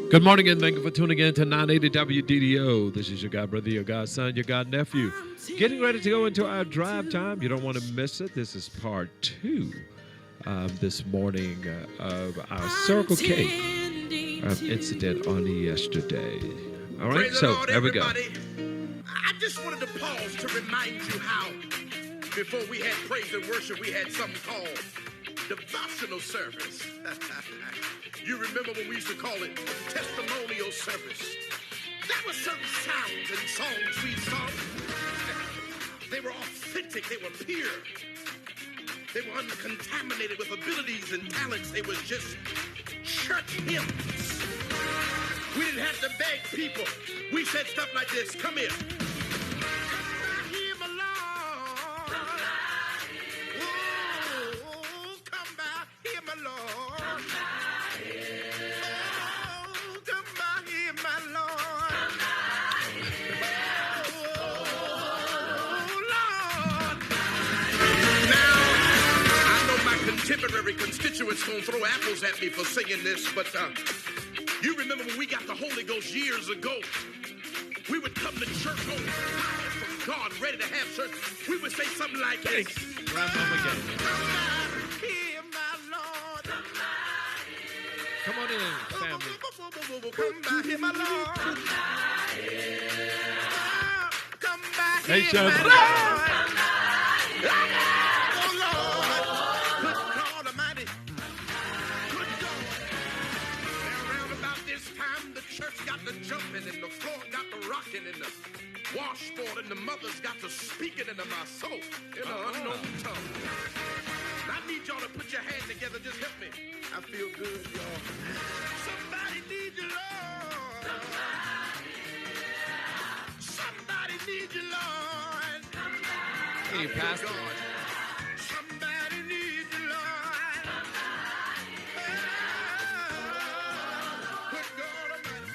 Good morning and thank you for tuning in to 980 WDDO. This is your God brother, your God son, your God nephew. Getting ready to go into our drive time. You don't want to miss it. This is part 2 this morning of our Circle K incident on yesterday. All right, Praise so the Lord, there we go. I just wanted to pause to remind you how before we had praise and worship, we had something called devotional service. You remember when we used to call it testimonial service? That was certain sounds and songs we sung. They were authentic. They were pure. They were uncontaminated with abilities and talents. They was just church hymns. We didn't have to beg people. We said stuff like this. Come here. Contemporary constituents gonna throw apples at me for singing this, but you remember when we got the Holy Ghost years ago, we would come to church on fire from God, ready to have church. We would say something like this. Again. Come on in, family. Come by here, my Lord. Come by Hey, here, Sean. my Lord. Oh, Lord. Good God Almighty. Good God. And around about this time, the church got to jumping and the floor got to rocking and the washboard and the mothers got to speaking into my soul in an unknown tongue. I need y'all to put your hands together. Just help me. I feel good, y'all. Somebody needs you, Lord. Somebody needs you, Lord. Hey, Pastor. Somebody needs you, Lord. Good God Almighty.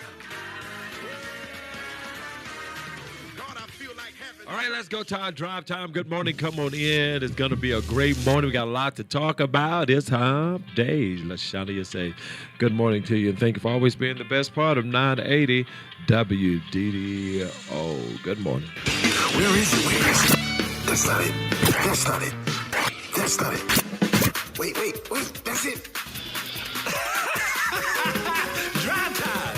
God, I feel like having. All right, let's go to our drive time. Good morning. Come on in. It's going to be a great morning. We got a lot to talk about. It's hump day. LaShawna say good morning to you. And thank you for always being the best part of 980 WDDO. Good morning. Where is it? Where is it? That's not it. That's not it. That's not it. Wait. That's it. Drive time.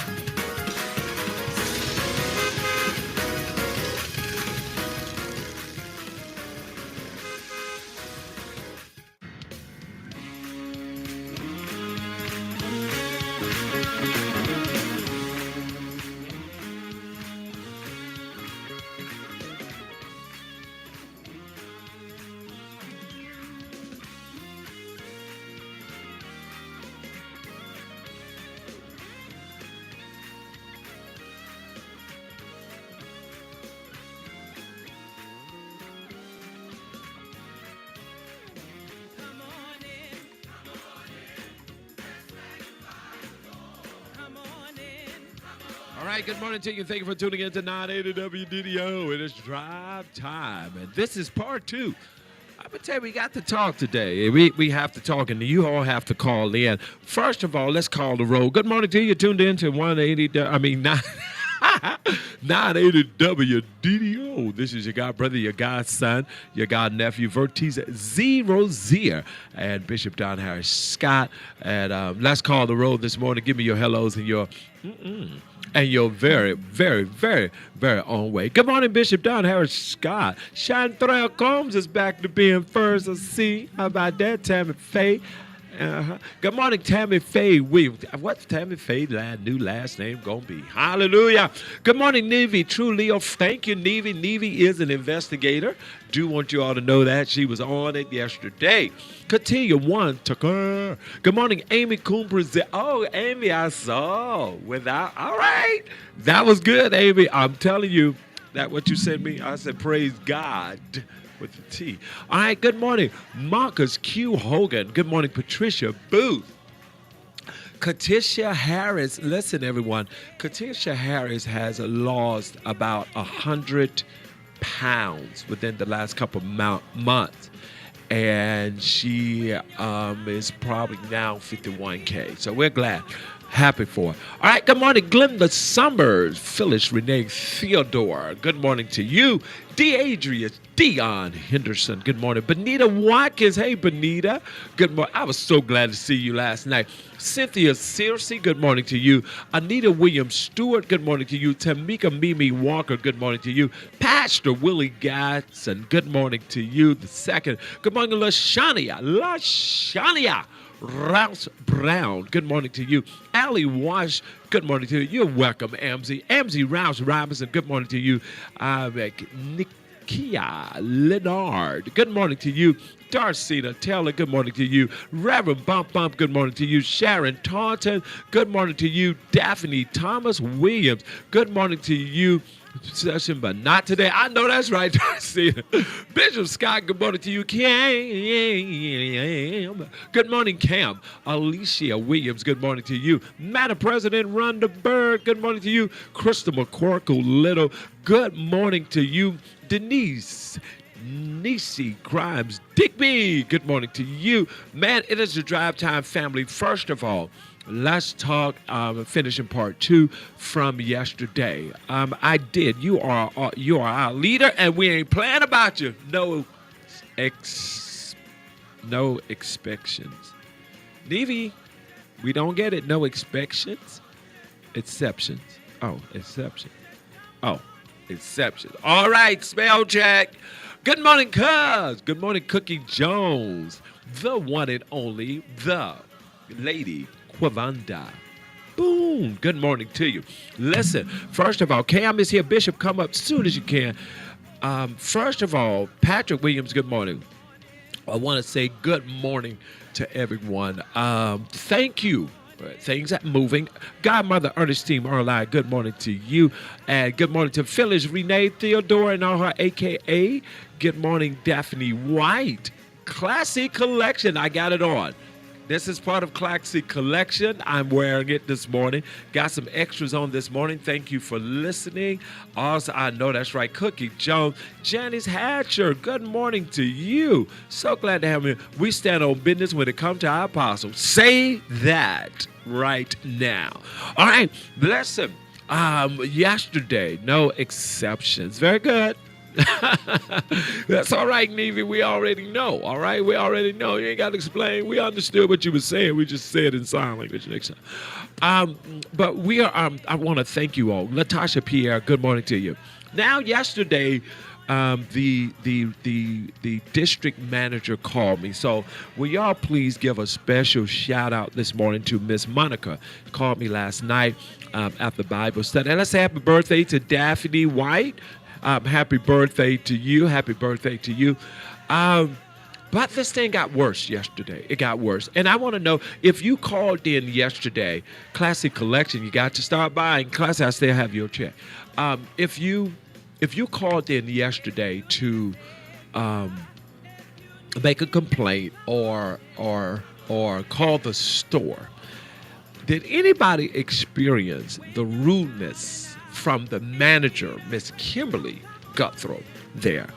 All right, good morning to you. Thank you for tuning in to 980 WDDO. It is drive time, and this is part 2. I'm going to tell you, we got to talk today. We have to talk, and you all have to call in. First of all, let's call the roll. Good morning to you. Tuned in to 980 WDDO. This is your God brother, your God son, your God nephew, VERTISE 0 and Bishop Don Harris Scott. And let's call the roll this morning. Give me your hellos and your very, very, very, very own way. Good morning, Bishop Don Harris Scott. Chantrell Combs is back to being first. Let's see. How about that, Tammy Faye? Good morning, Tammy Faye Williams. What's Tammy Faye's new last name going to be? Hallelujah. Good morning, Navy. True Leo. Thank you, Navy. Navy is an investigator. Do want you all to know that. She was on it yesterday. Continue one. Tucker. Good morning, Amy Coombs. Oh, Amy, I saw. All right. That was good, Amy. I'm telling you that what you sent me, I said, praise God. With the T. All right, good morning, Marcus Q. Hogan. Good morning, Patricia Booth. Katisha Harris. Listen, everyone. Katisha Harris has lost about 100 pounds within the last couple of months. And she is probably now 51K. So we're glad. Happy for it. All right, good morning, Glenda Summers, Phyllis Renee Theodore. Good morning to you. Deadria Dion Henderson. Good morning. Benita Watkins. Hey, Benita. Good morning. I was so glad to see you last night. Cynthia Searcy. Good morning to you. Anita Williams Stewart. Good morning to you. Tamika Mimi Walker. Good morning to you. Pastor Willie Gatson. Good morning to you. The second. Good morning, LaShania. LaShania. Rouse Brown, good morning to you. Allie Wash, good morning to you. You're welcome, Amzie. Amzie Rouse Robinson, good morning to you. Nikia Leonard, good morning to you. Darcina Taylor, good morning to you. Reverend Bump Bump, good morning to you. Sharon Taunton, good morning to you. Daphne Thomas Williams, good morning to you. Session, but not today. I know that's right. Bishop Scott, good morning to you. Cam. Good morning, Cam. Alicia Williams, good morning to you. Madam President Rhonda Bird, good morning to you. Krista McCorkle Little, good morning to you. Denise Nisi Grimes Digby, good morning to you. Man, it is the Drive Time family. First of all, let's talk finishing part 2 from yesterday. I did. You are our leader, and we ain't playing about you. No expectations. Nevy, we don't get it. No expectations. Exceptions. Oh, exception. Oh, exception. All right, spell check. Good morning, Cuz. Good morning, Cookie Jones. The one and only, the lady Quavanda. Boom. Good morning to you. Listen, first of all, Cam is here. Bishop, come up as soon as you can. First of all, Patrick Williams, good morning. I want to say good morning to everyone. Thank you. Things are moving. Godmother Ernestine Erline, good morning to you. And good morning to Phyllis Renee Theodore and all her AKA. Good morning, Daphne White. Classic Collection. I got it on. This is part of Classic Collection. I'm wearing it this morning. Got some extras on this morning. Thank you for listening. Also, I know that's right, Cookie Jones. Janice Hatcher, good morning to you. So glad to have you. We stand on business when it comes to our apostle. Say that right now. All right, listen. Yesterday, no exceptions. Very good. That's all right, Nevy. We already know. All right, we already know. You ain't got to explain. We understood what you were saying. We just said in sign language next time. But we are. I want to thank you all. Latasha Pierre, good morning to you. Now, yesterday, the district manager called me. So, will y'all please give a special shout out this morning to Miss Monica? Called me last night at the Bible study, and I say happy birthday to Daphne White. Happy birthday to you. Happy birthday to you. But this thing got worse yesterday. It got worse. And I want to know, if you called in yesterday, Classic Collection, you got to start buying. Classic, I still have your check. If you called in yesterday to make a complaint or call the store, did anybody experience the rudeness from the manager, Miss Kimberly Guthrow, there?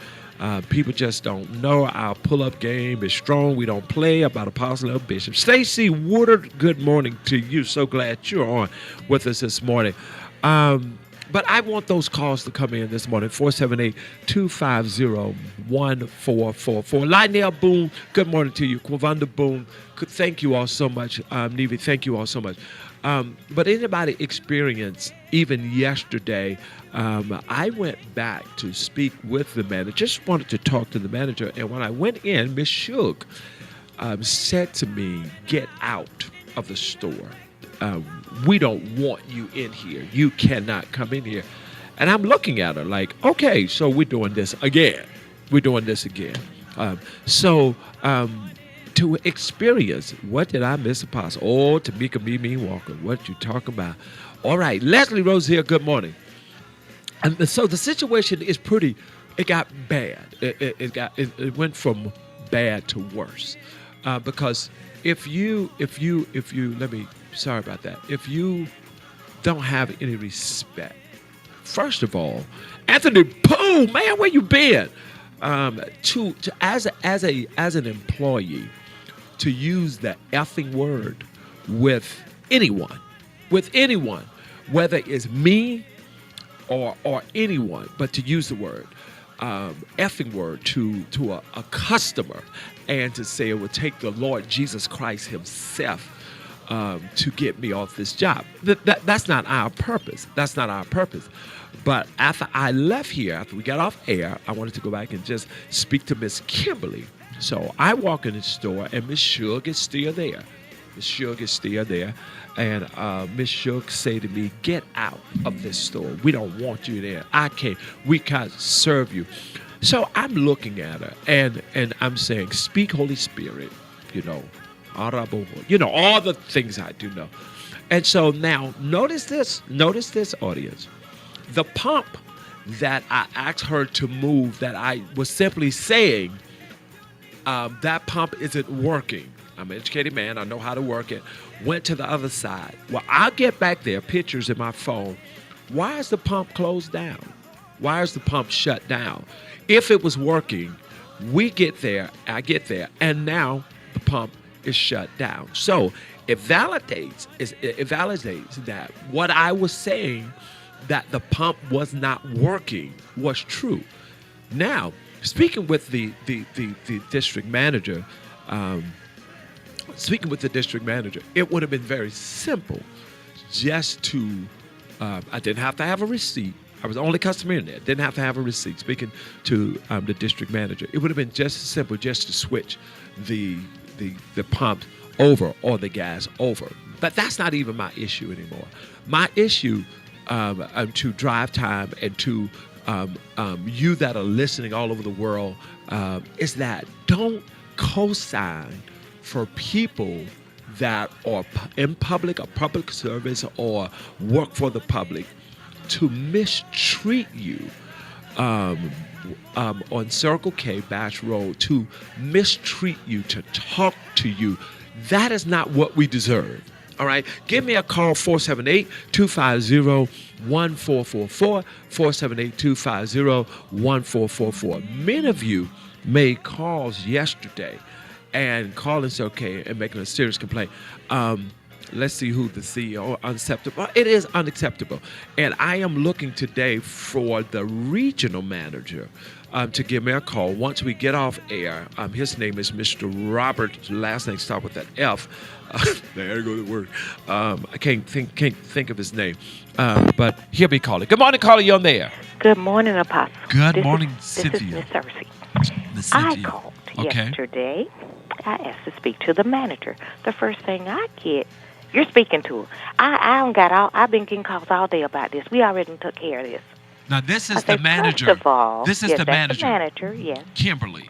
People just don't know. Our pull-up game is strong. We don't play about Apostle or Bishop. Stacy Woodard, good morning to you. So glad you're on with us this morning. But I want those calls to come in this morning, 478-250-1444. Lionel Boone, good morning to you. Quavanda Boone, thank you all so much. Nevy, thank you all so much. But anybody experienced, even yesterday, I went back to speak with the manager, just wanted to talk to the manager, and when I went in, Miss Shug said to me, get out of the store. We don't want you in here. You cannot come in here. And I'm looking at her like, okay, so we're doing this again. We're doing this again. To experience, what did I miss, Apostle? Oh, Tamika Mimi Walker, what you talking about? All right, Leslie Rose here, good morning. And so the situation is it got bad. It went from bad to worse. Because if you, sorry about that. If you don't have any respect, first of all, Anthony Poole, man, where you been? As an employee, to use the effing word with anyone with anyone, whether it's me or anyone, but to use the word, effing word to a customer, and to say it would take the Lord Jesus Christ himself to get me off this job. That's not our purpose. That's not our purpose. But after I left here, after we got off air, I wanted to go back and just speak to Miss Kimberly. So I walk in the store, and Miss Shug is still there. Miss Shug is still there. And Miss Shug say to me, "Get out of this store. We don't want you there. We can't serve you." So I'm looking at her, and I'm saying, "Speak, Holy Spirit," all the things I do know. And so now, notice this, audience. The pump that I asked her to move, that I was simply saying, that pump isn't working. I'm an educated man. I know how to work it. Went to the other side. Well, I'll get back there, pictures in my phone. Why is the pump closed down? Why is the pump shut down? If it was working, I get there, and now the pump is shut down. So it validates that what I was saying, that the pump was not working, was true. Now, speaking with the district manager, it would have been very simple just to, I didn't have to have a receipt. I was the only customer in there. Didn't have to have a receipt. Speaking to the district manager, it would have been just simple just to switch the pump over or the gas over. But that's not even my issue anymore. My issue to drive time and to you that are listening all over the world is that don't co-sign for people that are in public or public service or work for the public to mistreat you on Circle K Bash Road, to mistreat you, to talk to you. That is not what we deserve. All right, give me a call, 478-250-1444, 478-250-1444. Many of you made calls yesterday and calling Circle K and making a serious complaint. Let's see who the CEO, unacceptable. It is unacceptable. And I am looking today for the regional manager to give me a call once we get off air. His name is Mr. Robert. Last name starts with that F. There goes the word. I can't think of his name. But he'll be calling. Good morning, caller. You're on there. Good morning, Apostle. Good morning, Cynthia. Cynthia. This is Miss Cersei. I called yesterday. I asked to speak to the manager. The first thing I get, you're speaking to her. I've been getting calls all day about this. We already took care of this. Now, this is the manager. First of all, this is the manager. The manager, yes. Kimberly.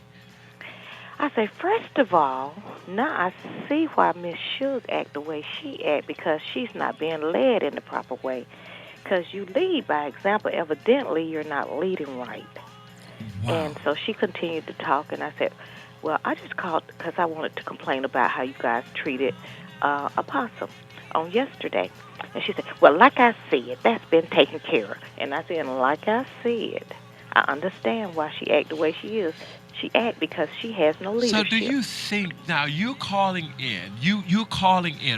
I say, first of all, now I see why Miss Shug act the way she act, because she's not being led in the proper way. Because you lead by example. Evidently, you're not leading right. Wow. And so she continued to talk, and I said, well, I just called because I wanted to complain about how you guys treated Apostle on yesterday. And she said, well, like I said, that's been taken care of. And I said, like I said, I understand why she act the way she is. She act because she has no leadership. So do you think, now you're calling in,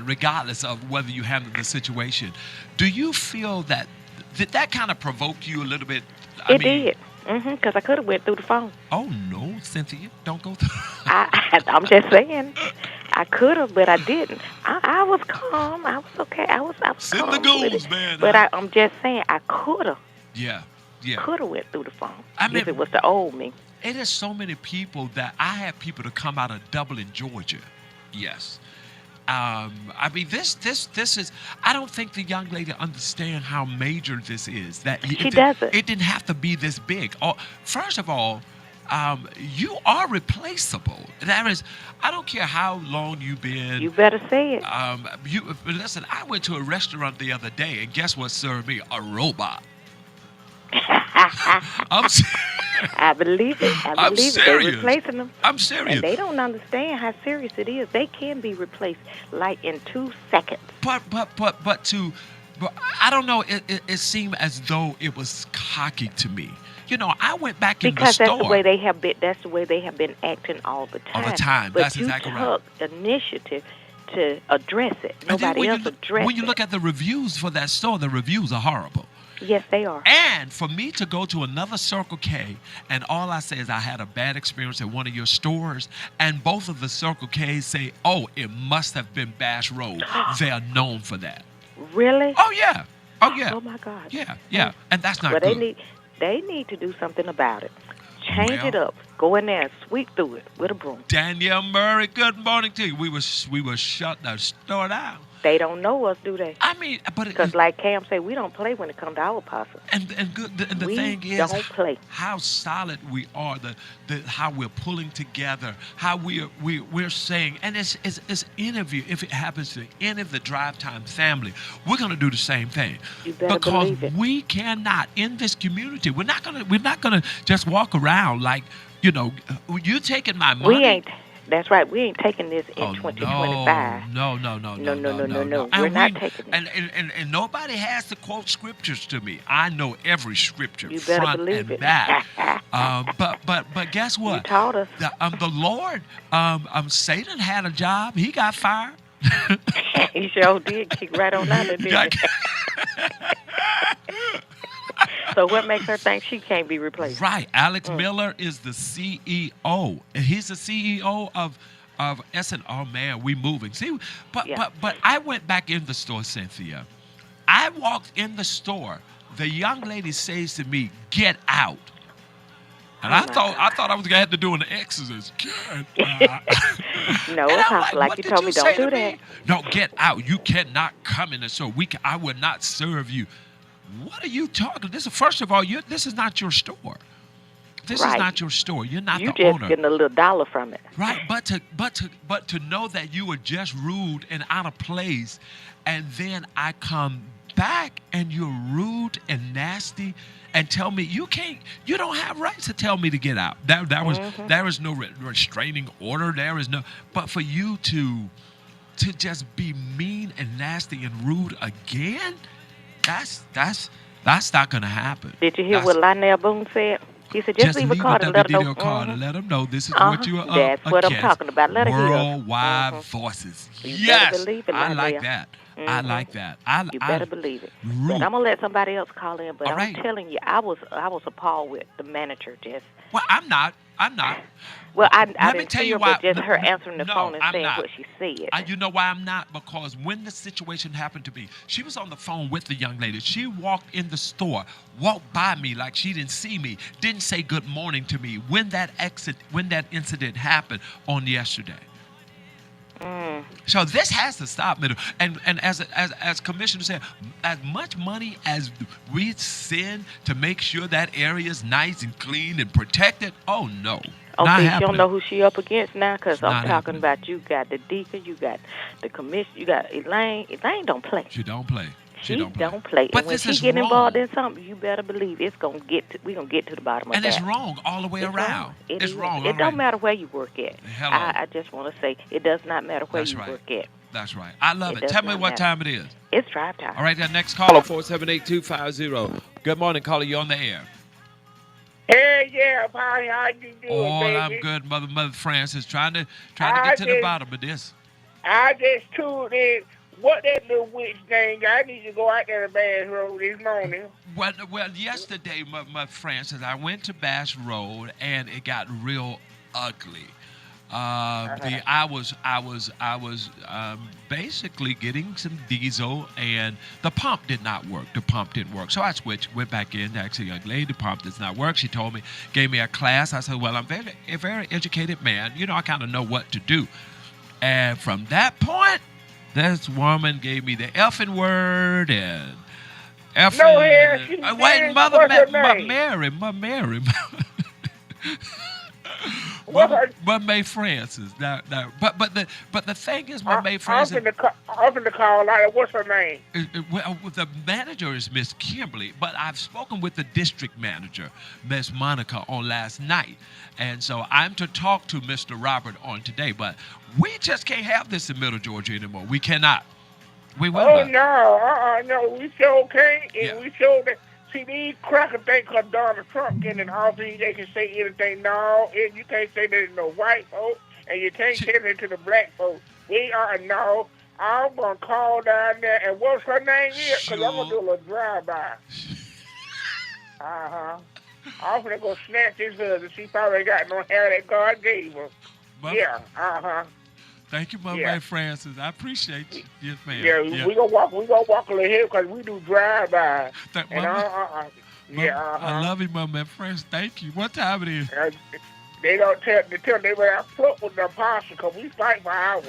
regardless of whether you handle the situation, do you feel that, did that kind of provoke you a little bit? It did. Because I could have went through the phone. Oh, no, Cynthia, don't go through. I'm just saying. I could have, but I didn't. I was calm. I was okay. I was Send calm the goals, with it. man. But I'm just saying, I could have. Yeah. Could have went through the phone. I mean, if it was the old me. It is so many people that I have people to come out of Dublin, Georgia. Yes. I mean, this is, I don't think the young lady understands how major this is. That she doesn't. It didn't have to be this big. First of all, you are replaceable. That is, I don't care how long you've been. You better say it. Listen, I went to a restaurant the other day, and guess what served me? A robot. I believe it. I'm serious. They're replacing them. I'm serious. And they don't understand how serious it is. They can be replaced like in 2 seconds. But I don't know. It seemed as though it was cocky to me. You know, I went back in the store. Because that's the way they have been. That's the way they have been acting all the time. All the time. But That's exactly right. But you took initiative to address it. And then Nobody else addressed when you it. look at the reviews for that store, the reviews are horrible. Yes, they are. And for me to go to another Circle K and all I say is I had a bad experience at one of your stores, and both of the Circle Ks say, oh, it must have been Bash Road. They are known for that. Really? Oh, yeah. Oh, yeah. Oh my God. Yeah. And that's not Well, good. they need to do something about it. Change Well, it up. Go in there and sweep through it with a broom. Danielle Murray, good morning to you. We were shut the store down. They don't know us, do they? I mean, but Because like Cam said, we don't play when it comes to our apostle. and the We thing is don't play. how solid we are, the how we're pulling together, how we're saying, and it's interview. If it happens to any of the Drive Time family, we're gonna do the same thing. You better because believe it. we cannot in this community. We're not gonna just walk around like, you you taking my money. We ain't. That's right. We ain't taking this in 2025. No. No. And We're not taking it. And nobody has to quote scriptures to me. I know every scripture, You better front believe and it. back. But guess what? You taught us. The Lord, Satan had a job. He got fired. He sure did kick right on out of there. So what makes her think she can't be replaced? Right. Alex Miller is the CEO. He's the CEO of SN. Oh man, we moving. See, but I went back in the store, Cynthia. I walked in the store. The young lady says to me, "Get out." And I thought I was gonna have to do an exorcist. No, And like "What you did told me, say don't to do that. me?" No, get out. You cannot come in the store. I will not serve you. What are you talking? First of all, this is not your store. This is Right. not your store. You're not You the just owner. getting a little dollar from it. Right, but to know that you were just rude and out of place, and then I come back and you're rude and nasty, and tell me you don't have rights to tell me to get out. There is no restraining order. There is no. But for you to just be mean and nasty and rude again, that's not gonna happen. Did you hear what Lionel Boone said? He said, just leave a card and let them know. card and let them know this is what you are up That's what I'm against. talking about. Let her hear. Worldwide voices. You Yes, better believe it, I like Lionel. that. I like that. You better believe it. Rude. But I'm gonna let somebody else call in. But All I'm right. telling you, I was appalled with the manager just. Well, I'm not. Well, I Let me didn't tell see you her, why. but just her answering the No, phone and I'm saying not. what she said. You know why I'm not? Because when the situation happened to me, she was on the phone with the young lady. She walked in the store, walked by me like she didn't see me, didn't say good morning to me when that incident happened on yesterday. So this has to stop. And as Commissioner said, as much money as we send to make sure that area is nice and clean and protected, oh no. Not Okay, she happening. don't know who she up against now, because I'm not talking happening. about you got the deacon, you got the commission, you got Elaine. Elaine don't play. She don't play. She don't play. But And when this she is get involved wrong. in something, you better believe we're gonna get to the bottom of And that. it's wrong all the way It's around. wrong. It It's is. wrong. It don't matter where you work at. Hello. I just want to say it does not matter where That's you right. work at. That's right. I love It it. does Tell me not what matter. time it is. It's drive time. All right, that next caller, 478-250. Good morning, caller. You on the air. Hey, yeah, Polly, how you doing, Oh, baby? I'm good, Mother Francis. Trying to get to the bottom of this. I just tuned in. What that little witch thing? I need to go out there to Bass Road this morning. Well, yesterday, Mother Francis, I went to Bass Road and it got real ugly. I was basically getting some diesel, and the pump did not work. So I went back in to ask a young lady, the pump does not work. She told me, gave me a class. I said, well, I'm a very educated man. I kind of know what to do. And from that point, this woman gave me the effing word and effing. No, here, she's wait, Mary. What's her name? Mary. But May Francis. But the thing is, May Francis. I'm finna call out. What's her name? Well, the manager is Miss Kimberly, but I've spoken with the district manager, Miss Monica, on last night, and so I'm to talk to Mr. Robert on today. But we just can't have this in Middle Georgia anymore. We cannot. We will Oh, not. no, we sure can't. And Yeah. we sure that. See, these crackers think because Donald Trump getting in office, they can say anything. No, and you can't say that to no white folks, and you can't say that to the black folks. We are no. I'm gonna call down there, and what's her name is? Cause I'm gonna do a little drive-by. I'm gonna go snatch his husband. She probably ain't got no hair that God gave her. Yeah. Thank you, my Yeah. man Francis. I appreciate you. Yes, ma'am. Yeah, we gonna walk. We gonna walk a little here because we do drive-by. And I love you, my man Francis. Thank you. What time it is? They don't tell. They tell they were foot with the apostle because we fight for hours.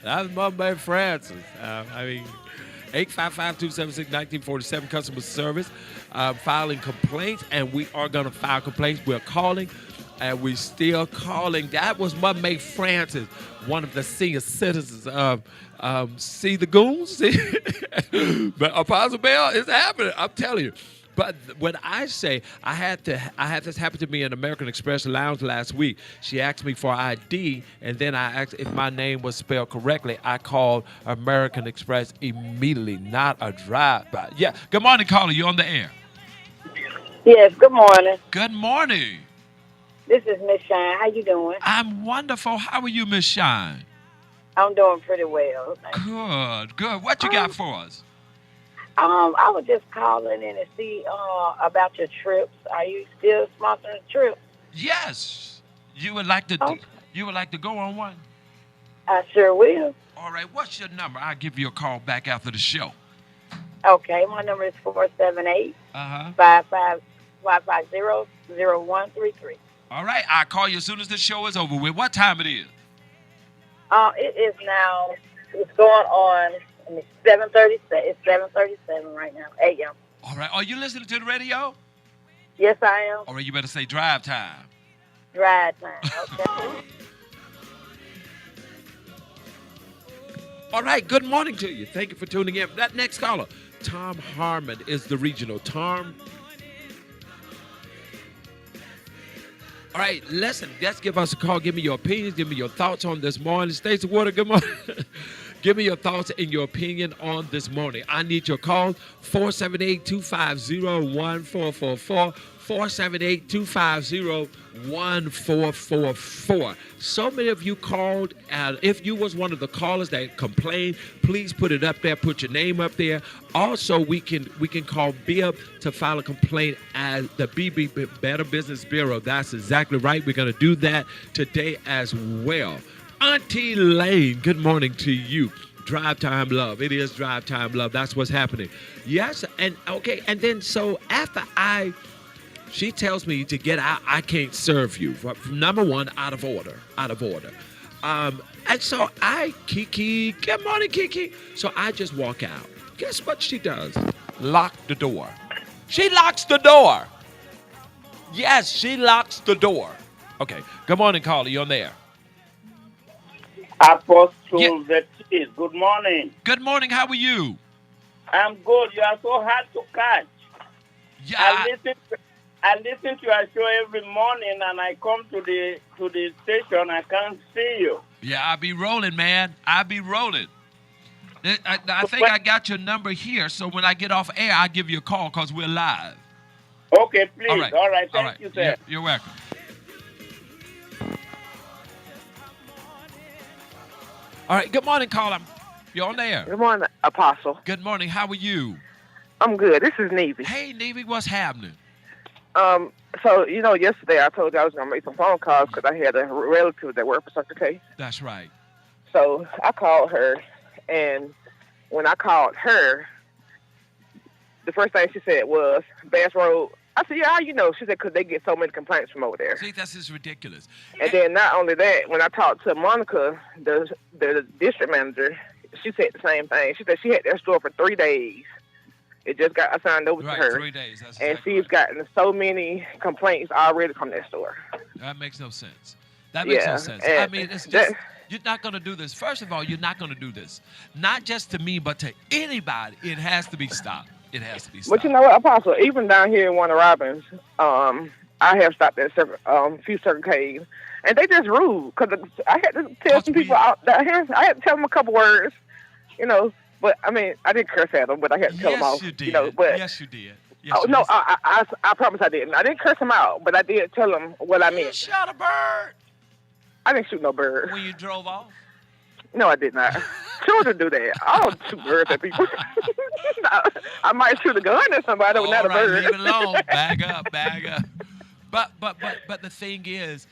That's my man Francis. 855-276-1947, customer service, filing complaints, and we are going to file complaints. We're calling, and we're still calling. That was my mate Francis, one of the senior citizens of See the Goons. But Apostle Bell, it's happening. I'm telling you. But when I say I had this happen to me in American Express Lounge last week. She asked me for ID, and then I asked if my name was spelled correctly. I called American Express immediately, not a drive-by. Yeah. Good morning, caller. You on the air? Yes. Good morning. Good morning. This is Miss Shine. How you doing? I'm wonderful. How are you, Miss Shine? I'm doing pretty well. Good. What you got for us? I was just calling in to see about your trips. Are you still sponsoring trips? Yes. You would like to go on one? I sure will. All right. What's your number? I'll give you a call back after the show. Okay, my number is 478 550-0133. All right. I'll call you as soon as the show is over with. What time it is? It is now. It's going on. And it's 7:37. It's 7:37 right now, a.m. All right. Are you listening to the radio? Yes, I am. All right. You better say drive time. Drive time. Okay. All right. Good morning to you. Thank you for tuning in. That next caller, Tom Harmon, is the regional. Tom. All right. Listen. Let's give us a call. Give me your opinions. Give me your thoughts on this morning. Stacey Water. Good morning. Give me your thoughts and your opinion on this morning. I need your call, 478-250-1444, 478-250-1444. So many of you called, and if you was one of the callers that complained, please put it up there, put your name up there. Also, we can call BIB to file a complaint at the BB Better Business Bureau. That's exactly right. We're going to do that today as well. Auntie Lane, good morning to you. Drive time love. It is drive time love. That's what's happening. Yes, and okay, and then so after she tells me to get out, I can't serve you. Number one, out of order. And so Kiki, good morning, Kiki. So I just walk out. Guess what she does? Lock the door. She locks the door. Yes, she locks the door. Okay, good morning, caller. You on there? Apostle VERTISE, good morning. Good morning. How are you? I'm good. You are so hard to catch. Yeah. I listen to your show every morning, and I come to the station. I can't see you. Yeah, I be rolling, man. I be rolling. I think I got your number here, so when I get off air, I'll give you a call because we're live. Okay, please. All right. Thank you, sir. You're welcome. All right, good morning, caller. You're on there. Good morning, Apostle. Good morning. How are you? I'm good. This is Nevy. Hey, Nevy, what's happening? So, yesterday I told you I was going to make some phone calls because I had a relative that worked for Circle K. That's right. So I called her, and when I called her, the first thing she said was, Bass Road. I said, yeah, how you know? She said, because they get so many complaints from over there. See, that's just ridiculous. And then not only that, when I talked to Monica, the district manager, she said the same thing. She said she had that store for 3 days. It just got assigned over to her. 3 days. That's and exactly she's gotten so many complaints already from that store. That makes no sense. That makes no sense. I mean, it's just, you're not going to do this. First of all, you're not going to do this. Not just to me, but to anybody. It has to be stopped. It has to be stopped. But you know what, Apostle? Even down here in Warner Robins, I have stopped at a few Circle K's, and they just rude. Because I had to tell some people out down here. I had to tell them a couple words, But I mean, I didn't curse at them, but I had to tell them off. Yes, you did. But yes, you did. Yes, Oh you no, did. I promise I didn't. I didn't curse him out, but I did tell him what I You meant. shot a bird I didn't shoot no bird. when you drove off. No, I did not. Children do that. I don't shoot birds at people. I might shoot a gun at somebody, but not All a right, bird. leave it alone. Bag up, bag up. But the thing is,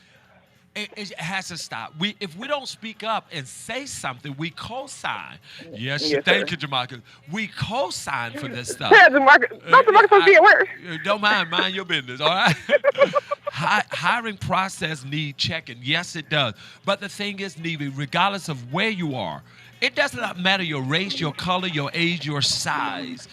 it has to stop. If we don't speak up and say something, we co-sign. Yes, Yes, thank sir. you, Jamarcus. We co-sign for this stuff. Yeah, Marcus supposed to be at work. Don't mind your business, all right? Hiring process need checking. Yes, it does. But the thing is, Nevi, regardless of where you are, it does not matter your race, your color, your age, your size.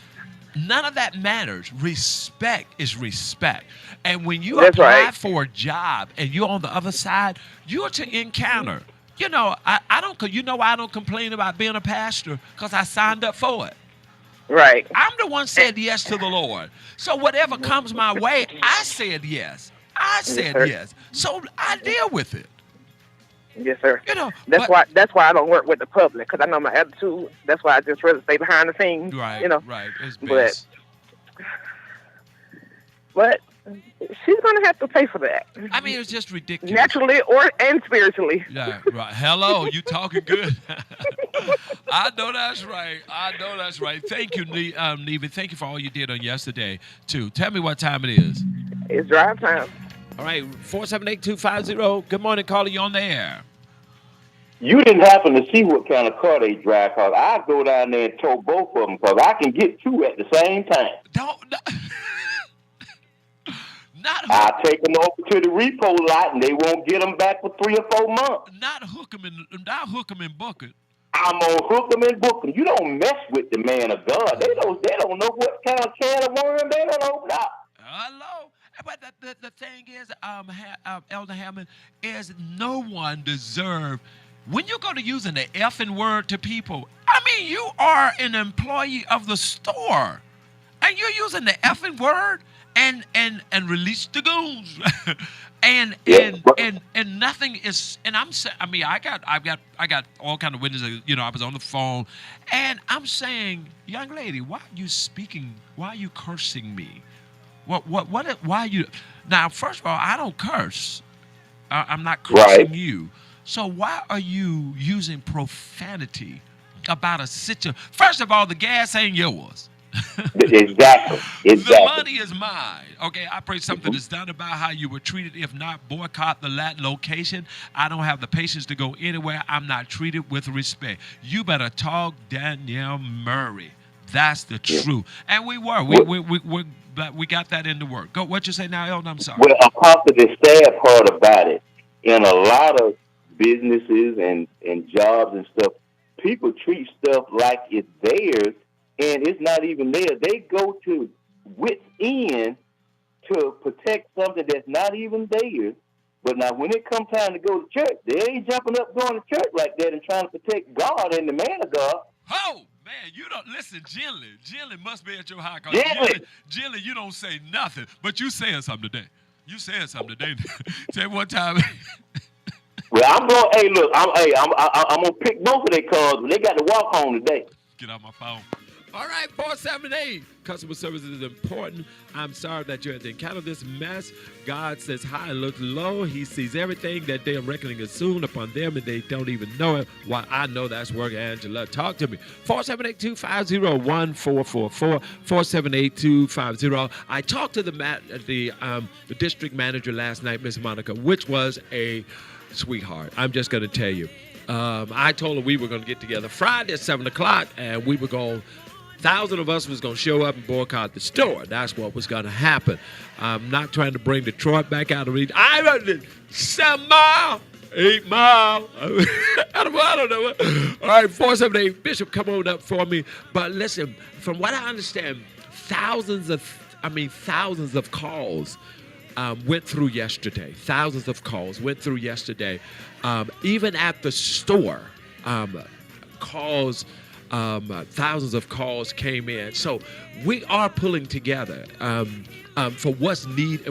None of that matters. Respect is respect. And when you That's apply right. for a job and you're on the other side, you're to encounter. You know, I don't. You know why I don't complain about being a pastor? Because I signed up for it. Right. I'm the one said yes to the Lord. So whatever comes my way, I said yes. I said sir. yes. So I deal with it. Yes, sir. You know, That's why I don't work with the public, because I know my attitude. That's why I just rather stay behind the scenes. Right. You know. Right. It's But best. but she's gonna have to pay for that. I mean, it's just ridiculous. Naturally and spiritually. Yeah, right. Hello, you talking good? I know that's right. I know that's right. Thank you, Neva. Thank you for all you did on yesterday, too. Tell me what time it is. It's drive time. All right, 478-250. Good morning, caller. You on the air. You didn't happen to see what kind of car they drive, because I go down there and tow both of them, because I can get two at the same time. I take them over to the repo lot, and they won't get them back for 3 or 4 months. Not hook them and book it. I'm gonna hook them and book them. You don't mess with the man of God. They don't know what kind of can of worm they don't open up. Hello. But the thing is, Elder Hammond, is no one deserve. When you go to using the effing word to people, I mean, you are an employee of the store, and you're using the effing word and release the goons, and nothing is. And I got all kind of witnesses. You know, I was on the phone, and I'm saying, young lady, why are you speaking? Why are you cursing me? Why you? Now, first of all, I don't curse. I'm not cursing you. So why are you using profanity about a situation? First of all, the gas ain't yours. Exactly. The money is mine. Okay, I pray something is done about how you were treated. If not, boycott the Latin location. I don't have the patience to go anywhere. I'm not treated with respect. You better talk Danielle Murray. That's the truth. And we were. We got that into work. Go. What you say now, Elton? I'm sorry. Well, Apostle, the sad part about it, in a lot of businesses and jobs and stuff, people treat stuff like it's theirs, and it's not even theirs. They go to wits end to protect something that's not even theirs. But now when it comes time to go to church, they ain't jumping up going to church like that and trying to protect God and the man of God. Oh, man, you don't listen, Jilly. Jilly must be at your house. Jilly, you don't say nothing, but you saying something today. You saying something today. Say one time. Well, I'm going. Hey, look, I'm gonna pick both of their cars, but they got to walk home today. Get out my phone. All right, 478. Customer service is important. I'm sorry that you had to encounter this mess. God says high and looks low. He sees everything that they are reckoning is soon upon them, and they don't even know it. Why, I know that's work, Angela. Talk to me. 478-250-1444. 478-250. I talked to the district manager last night, Miss Monica, which was a sweetheart. I'm just going to tell you. I told her we were going to get together Friday at 7 o'clock, and we were going 1,000 of us was going to show up and boycott the store. That's what was going to happen. I'm not trying to bring Detroit back out of reach. I run 7 miles, 8 miles. I don't know. All right, 478. Bishop, come on up for me. But listen, from what I understand, thousands of calls went through yesterday. Thousands of calls went through yesterday. Even at the store, thousands of calls came in. So we are pulling together for what's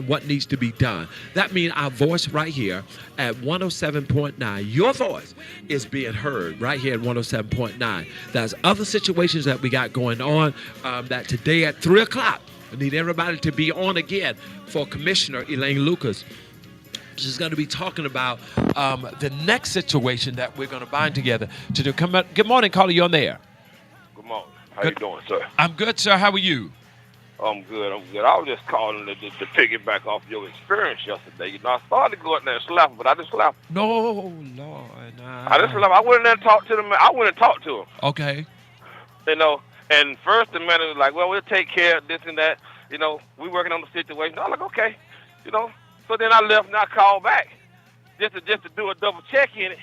what needs to be done. That means our voice right here at 107.9, your voice is being heard right here at 107.9. There's other situations that we got going on that today at 3 o'clock, I need everybody to be on again for Commissioner Elaine Lucas. She's going to be talking about the next situation that we're going to bind together to do. Good morning, caller. You on there? Good morning. How you doing, sir? I'm good, sir. How are you? I'm good. I was just calling to piggyback off your experience yesterday. You know, I started to go out there and slap him, but I just slapped him. No, Lord. I just slapped him. I went in there and talked to them. I went and talked to him. Okay. You know, and first the manager was like, well, we'll take care of this and that. You know, we working on the situation. I was like, okay. You know, so then I left and I called back just to do a double check in it.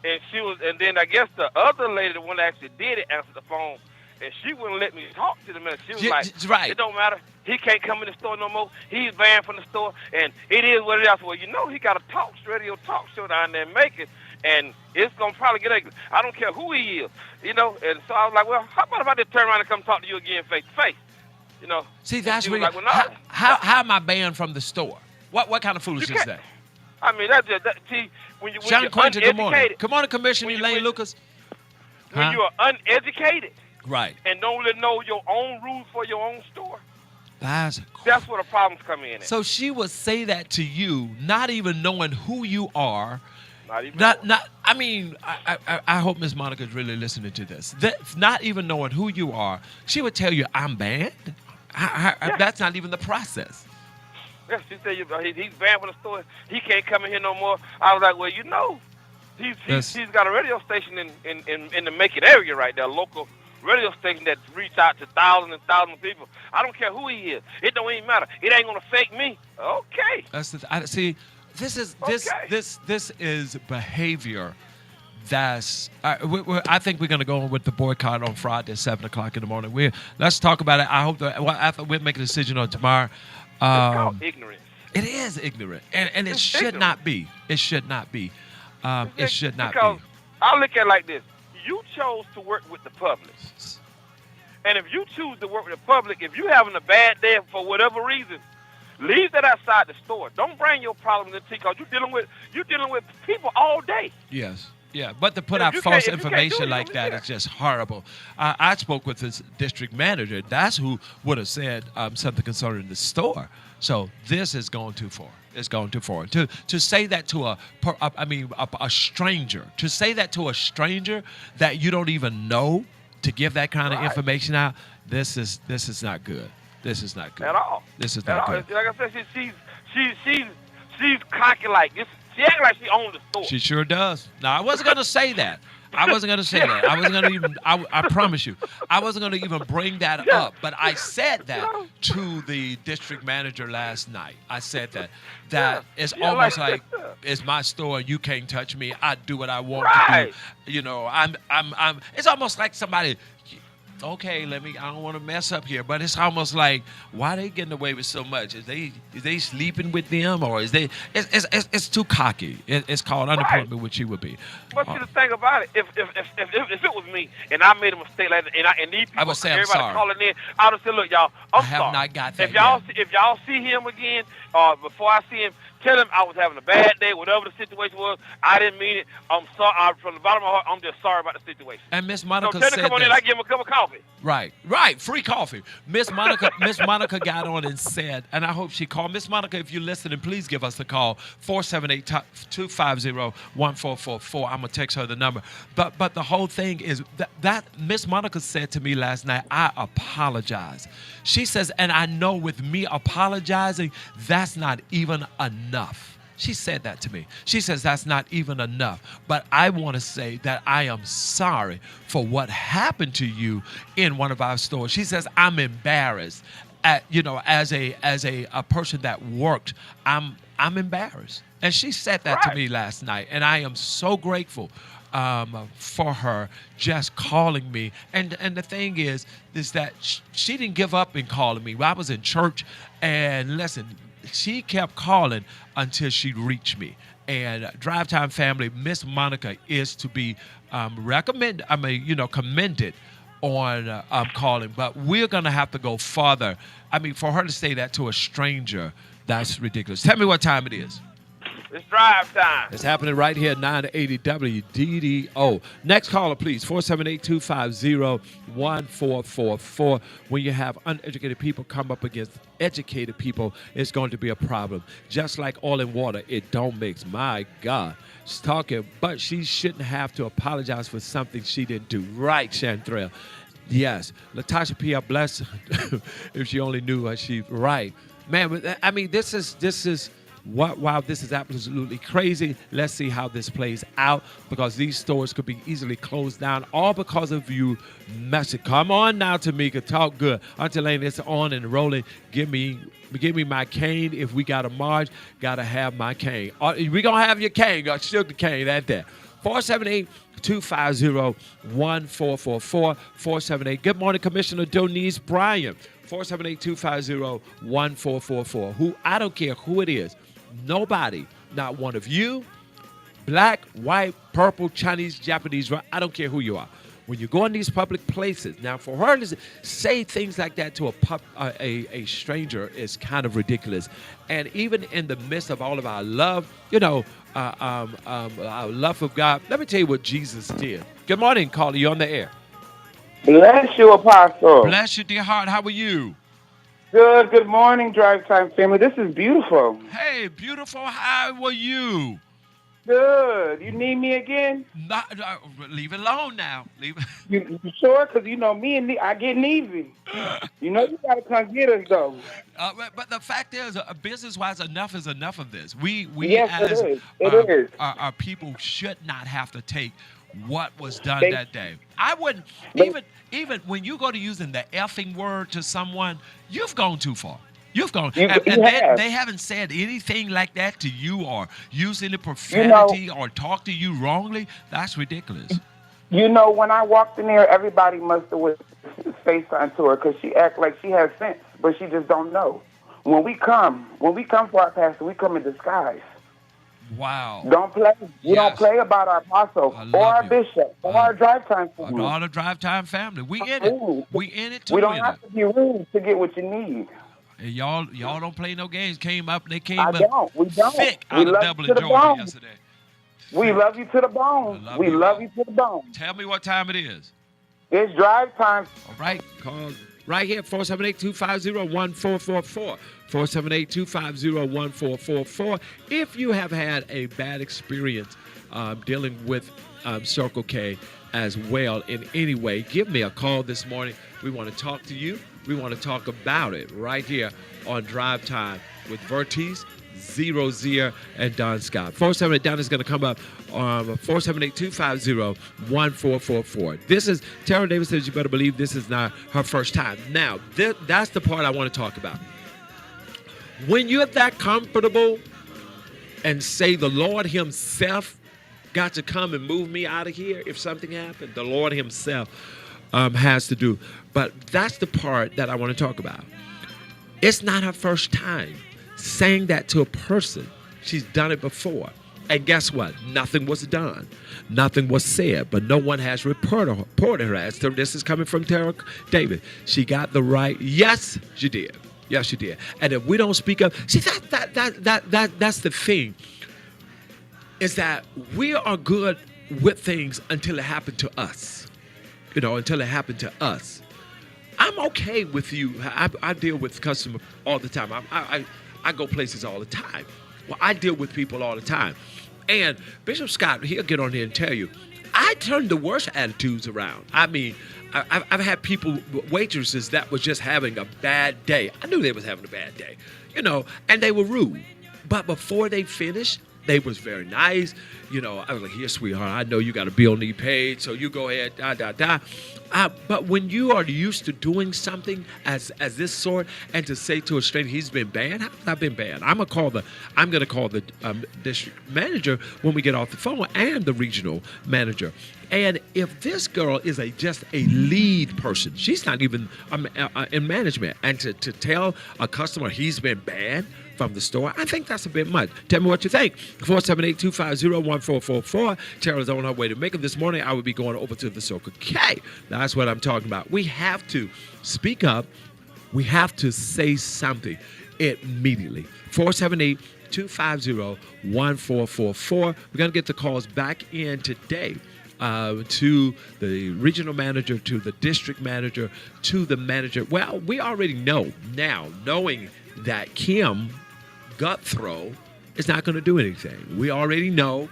And then I guess the other lady, the one that actually did it, answered the phone. And she wouldn't let me talk to the man. She was like, right. It don't matter. He can't come in the store no more. He's banned from the store. And it is what it is. I said, well, you know, he got a radio talk show down there in Macon. And it's going to probably get ugly. I don't care who he is. You know, and so I was like, well, how about if I just turn around and come talk to you again face to face? You know. See, that's really, like, well, no. how am I banned from the store? What kind of foolishness is that? I mean, that's just, see, when you're Quentin, good morning. uneducated. Good morning, Commissioner Elaine Lucas. When you are uneducated. Right. And don't really know your own rules for your own store. That's where the problems come in. So she would say that to you, not even knowing who you are. I mean, I hope Miss Monica is really listening to this. Not even knowing who you are, she would tell you, I'm banned. That's not even the process. Yeah, she said he's banned from the store. He can't come in here no more. I was like, well, you know, he's got a radio station in the Macon area right there, a local radio station that reach out to thousands and thousands of people. I don't care who he is. It don't even matter. It ain't gonna affect me. Okay. See, this is behavior. That's I think we're gonna go on with the boycott on Friday at 7:00 in the morning. Let's talk about it. I hope that after we'll make a decision on tomorrow. It's called ignorance. It is ignorant, and it should not be. It should not be. It should not be. Because I look at it like this. You chose to work with the public. And if you choose to work with the public, if you're having a bad day for whatever reason, leave that outside the store. Don't bring your problems into because you're dealing with people all day. Yes. Yeah, but to put out false information like that is just horrible. I spoke with this district manager. That's who would have said something concerning the store. So this is going too far. It's going too far. To say that to a stranger, to say that to a stranger that you don't even know, to give that kind of information out, this is not good. This is not good at all. This is not good. Like I said, she's cocky like this. She acts like she owns the store. She sure does. Now, I wasn't going to say that. I wasn't going to say that. I wasn't going to even, I promise you, I wasn't going to even bring that up. But I said that to the district manager last night. I said that it's almost like it's my store and you can't touch me. I do what I want to do. You know, it's almost like somebody, okay, I don't want to mess up here, but it's almost like, why are they getting away with so much? Is they sleeping with them, or is it's too cocky? It's called unemployment, which she would be. But see, the thing about it, if it was me and I made a mistake like that, and these people, I would say I'm everybody sorry. calling in, I would say, look, y'all, I'm sorry. I have not got that If y'all see him again, or before I see him, tell him I was having a bad day, whatever the situation was. I didn't mean it. I'm sorry. From the bottom of my heart, I'm just sorry about the situation. And Miss Monica so tell said him come on in, I give him a cup of coffee. Right. Free coffee. Miss Monica got on and said, and I hope she called. Miss Monica, if you're listening, please give us a call, 478-250-1444. I'm going to text her the number. But the whole thing is that Miss Monica said to me last night, I apologize. She says, and I know with me apologizing, that's not even enough. She said that to me. She says that's not even enough. But I want to say that I am sorry for what happened to you in one of our stores. She says I'm embarrassed. As a person that worked, I'm embarrassed. And she said that to me last night, and I am so grateful for her just calling me. And the thing is that she didn't give up in calling me. I was in church, and listen, she kept calling until she reached me. And Drive Time family, Miss Monica is to be commended on calling. But we're going to have to go farther. I mean, for her to say that to a stranger, that's ridiculous. Tell me what time it is. It's drive time. It's happening right here at 980 WDDO. Next caller, please, 478-250-1444. When you have uneducated people come up against educated people, it's going to be a problem. Just like oil and water, it don't mix. My God. She's talking, but she shouldn't have to apologize for something she didn't do. Right, Chantrell. Yes. Latasha P. bless if she only knew what she's right. Man, I mean, this is wow, this is absolutely crazy. Let's see how this plays out, because these stores could be easily closed down, all because of you messing. Come on now, Tamika, talk good. Auntie Lane, it's on and rolling. Give me my cane. If we got a march, gotta have my cane. We gonna have your cane. Got sugar cane at that. 478-250-1444. 478. Good morning, Commissioner Denise Bryan. 478-250-1444. Who, I don't care who it is. Nobody, not one of you, black, white, purple, Chinese, Japanese, I don't care who you are. When you go in these public places, now for her to say things like that to a stranger is kind of ridiculous. And even in the midst of all of our love, our love of God, let me tell you what Jesus did. Good morning, caller. You on the air. Bless you, Apostle. Bless you, dear heart. How are you? Good morning, Drive Time family. This is beautiful. Hey, beautiful. How are you? Good. You need me again? Leave it alone now. Leave it. You sure? Because you know me and I getting easy. You know you gotta come get us though. But the fact is, business-wise, enough is enough of this. We yes, as it is. Our people should not have to take what was done that day. I wouldn't even when you go to using the effing word to someone, you've gone too far. You've gone, and they haven't said anything like that to you or used any profanity or talked to you wrongly. That's ridiculous. You know, when I walked in there, everybody must have went FaceTime to her because she act like she has sense, but she just don't know. When we come for our pastor, we come in disguise. Wow. Don't play. We don't play about our apostle or our bishop or our drive time family. Or the drive time family. We in it. We in it to We win don't have to be rude to get what you need. And y'all don't play no games. They came up We don't. thick out of Dublin, Georgia yesterday. We love you to the bone. We love you to the bone. Tell me what time it is. It's drive time. All right. Call right here, 478-250-1444. 478-250-1444. If you have had a bad experience dealing with Circle K as well in any way, give me a call this morning. We want to talk to you. We want to talk about it right here on Drive Time with VERTISE, Zero Zier, and Don Scott. 478 Don is going to come up on 478-250-1444. This is, Tara Davis says you better believe this is not her first time. Now, that's the part I want to talk about. When you're that comfortable and say the Lord himself got to come and move me out of here if something happened, the Lord himself has to do. But that's the part that I want to talk about. It's not her first time saying that to a person. She's done it before. And guess what? Nothing was done. Nothing was said. But no one has reported her as to this is coming from Tara David. She got the right. Yes, she did. Yes, she did. And if we don't speak up, see, that's the thing, is that we are good with things until it happened to us. Until it happened to us. I'm okay with you. I deal with customers all the time. I go places all the time. Well, I deal with people all the time. And Bishop Scott, he'll get on here and tell you, I turned the worst attitudes around. I mean, I've had waitresses that was just having a bad day. I knew they was having a bad day, and they were rude. But before they finished, they was very nice. I was like, here, sweetheart, I know you got a bill need paid, so you go ahead, but when you are used to doing something as this sort, and to say to a stranger, he's been banned, how has that been banned? I'm going to call the district manager when we get off the phone, and the regional manager. And if this girl is just a lead person, she's not even in management, and to tell a customer he's been banned from the store, I think that's a bit much. Tell me what you think. 478-250-1444. Tara's on her way to Macon. This morning, I would be going over to the Circle K. That's what I'm talking about. We have to speak up. We have to say something immediately. 478-250-1444. We're going to get the calls back in today. To the regional manager, to the district manager, to the manager. Well, we already know now, knowing that Kim Guthrow is not going to do anything. We already know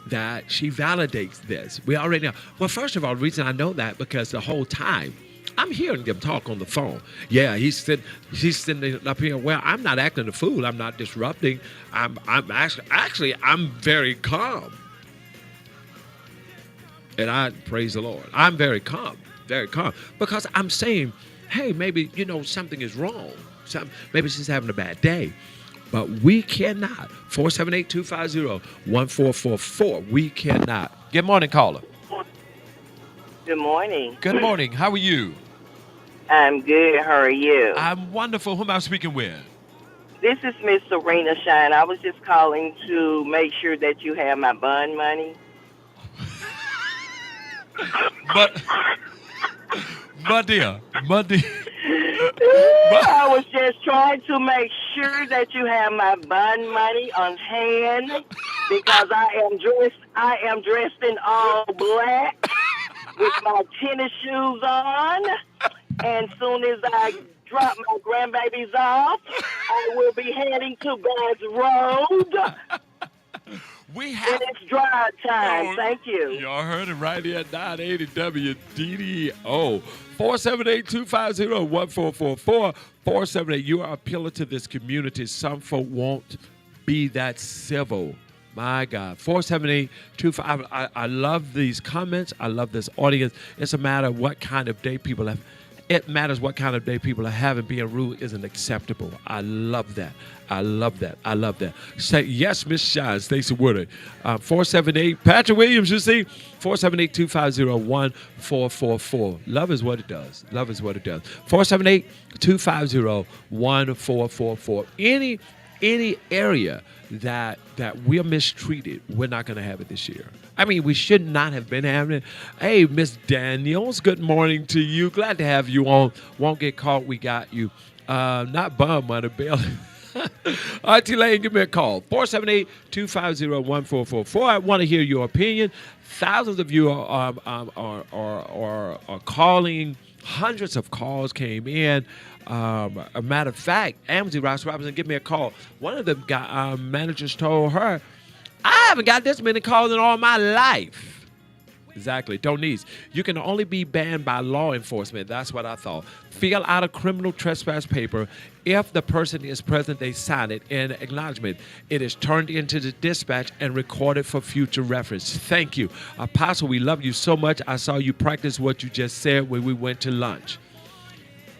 that she validates this. We already know. Well, first of all, the reason I know that because the whole time I'm hearing them talk on the phone. Yeah, she's sitting up here. Well, I'm not acting a fool. I'm not disrupting. I'm actually I'm very calm. And I praise the Lord. I'm very calm, because I'm saying, hey, maybe, something is wrong. Maybe she's having a bad day. But we cannot. 478-250-1444. We cannot. Good morning, caller. Good morning. Good morning. How are you? I'm good. How are you? I'm wonderful. Who am I speaking with? This is Miss Serena Shine. I was just calling to make sure that you have my bond money. My dear. I was just trying to make sure that you have my bond money on hand because I am dressed in all black with my tennis shoes on, and soon as I drop my grandbabies off, I will be heading to Bass Road. And it's drive time. Thank you. Y'all heard it right here at 980 WDDO. 478-250-1444. 478. You are appealing to this community. Some folk won't be that civil. My God. 478-250. I love these comments. I love this audience. It's a matter of what kind of day people have. It matters what kind of day people are having. Being rude isn't acceptable. I love that. Say yes, Miss Shine, Stacey Woodard. 478, Patrick Williams, you see, 478-250-1444. Love is what it does. 478-250-1444. Any area that we're mistreated, we're not going to have it this year. I mean, we should not have been having it. Hey, Miss Daniels, good morning to you. Glad to have you on. Won't get caught. We got you. Not bum money, Bill. All right, T-Lane, give me a call. 478-250-1444. I want to hear your opinion. Thousands of you are calling. Hundreds of calls came in. A matter of fact, Amity Ross Robinson, give me a call. One of the managers told her, I haven't got this many calls in all my life. Exactly. Donese, you can only be banned by law enforcement. That's what I thought. Fill out a criminal trespass paper. If the person is present, they sign it in acknowledgement. It is turned into the dispatch and recorded for future reference. Thank you. Apostle, we love you so much. I saw you practice what you just said when we went to lunch.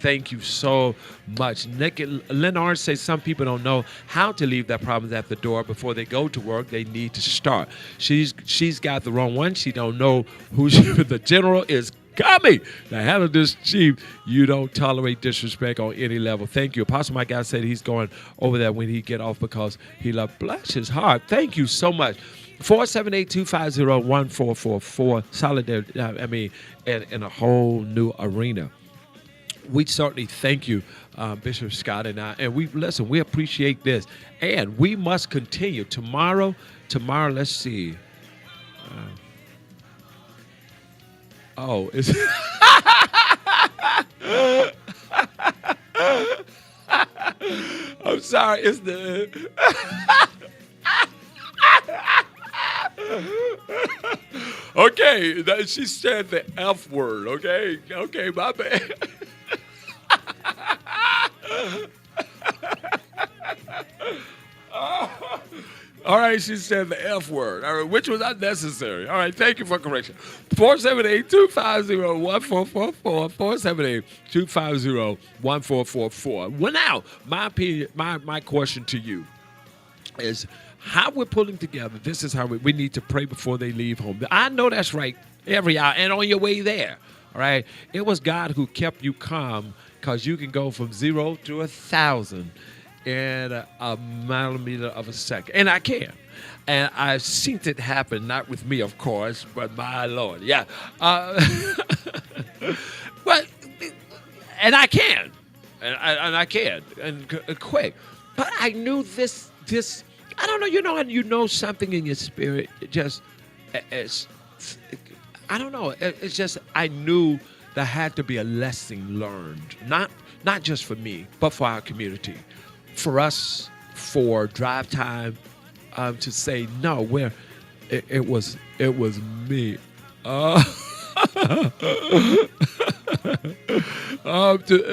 Thank you so much. Nick Leonard says some people don't know how to leave their problems at the door before they go to work. They need to start. She's got the wrong one. She don't know who the general is coming to handle this chief. You don't tolerate disrespect on any level. Thank you. Apostle Mike God said he's going over there when he get off because he loved bless his heart. Thank you so much. 478-250-1444. Solidarity. In a whole new arena. We certainly thank you, Bishop Scott and I. And we appreciate this. And we must continue. Tomorrow, let's see. It's I'm sorry, it's the okay, she said the F word, okay, my bad. All right, she said the F word, all right, which was unnecessary. All right, thank you for correction. 478-250-1444, 478-250-1444. Well, now, my opinion, my question to you is how we're pulling together. This is how we need to pray before they leave home. I know that's right every hour and on your way there, all right? It was God who kept you calm because you can go from 0 to 1,000 in a millimeter of a second. And I can. And I've seen it happen, not with me, of course, but my Lord. Yeah. But, and I can. And I can. And quick. But I knew this I don't know, and you know something in your spirit. It just, it's, I don't know. It's just I knew there had to be a lesson learned, not just for me, but for our community, for us, for drive time, to say no. It was me.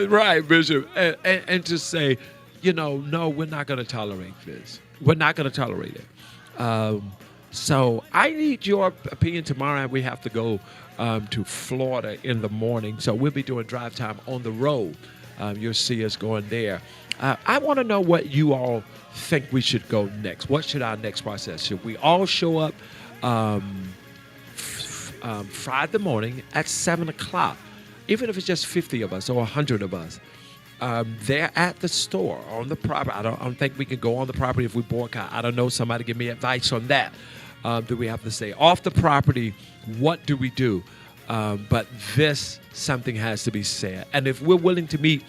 Right, Bishop, and to say, no, we're not going to tolerate this. We're not going to tolerate it. So I need your opinion tomorrow. We have to go to Florida in the morning, so we'll be doing drive time on the road. You'll see us going there. I want to know what you all think we should go next. What should our next process? Should we all show up Friday morning at 7 o'clock, even if it's just 50 of us or 100 of us? They're at the store on the property. I don't think we can go on the property if we boycott. I don't know. Somebody give me advice on that. Do we have to stay off the property? What do we do? But something has to be said. And if we're willing to meet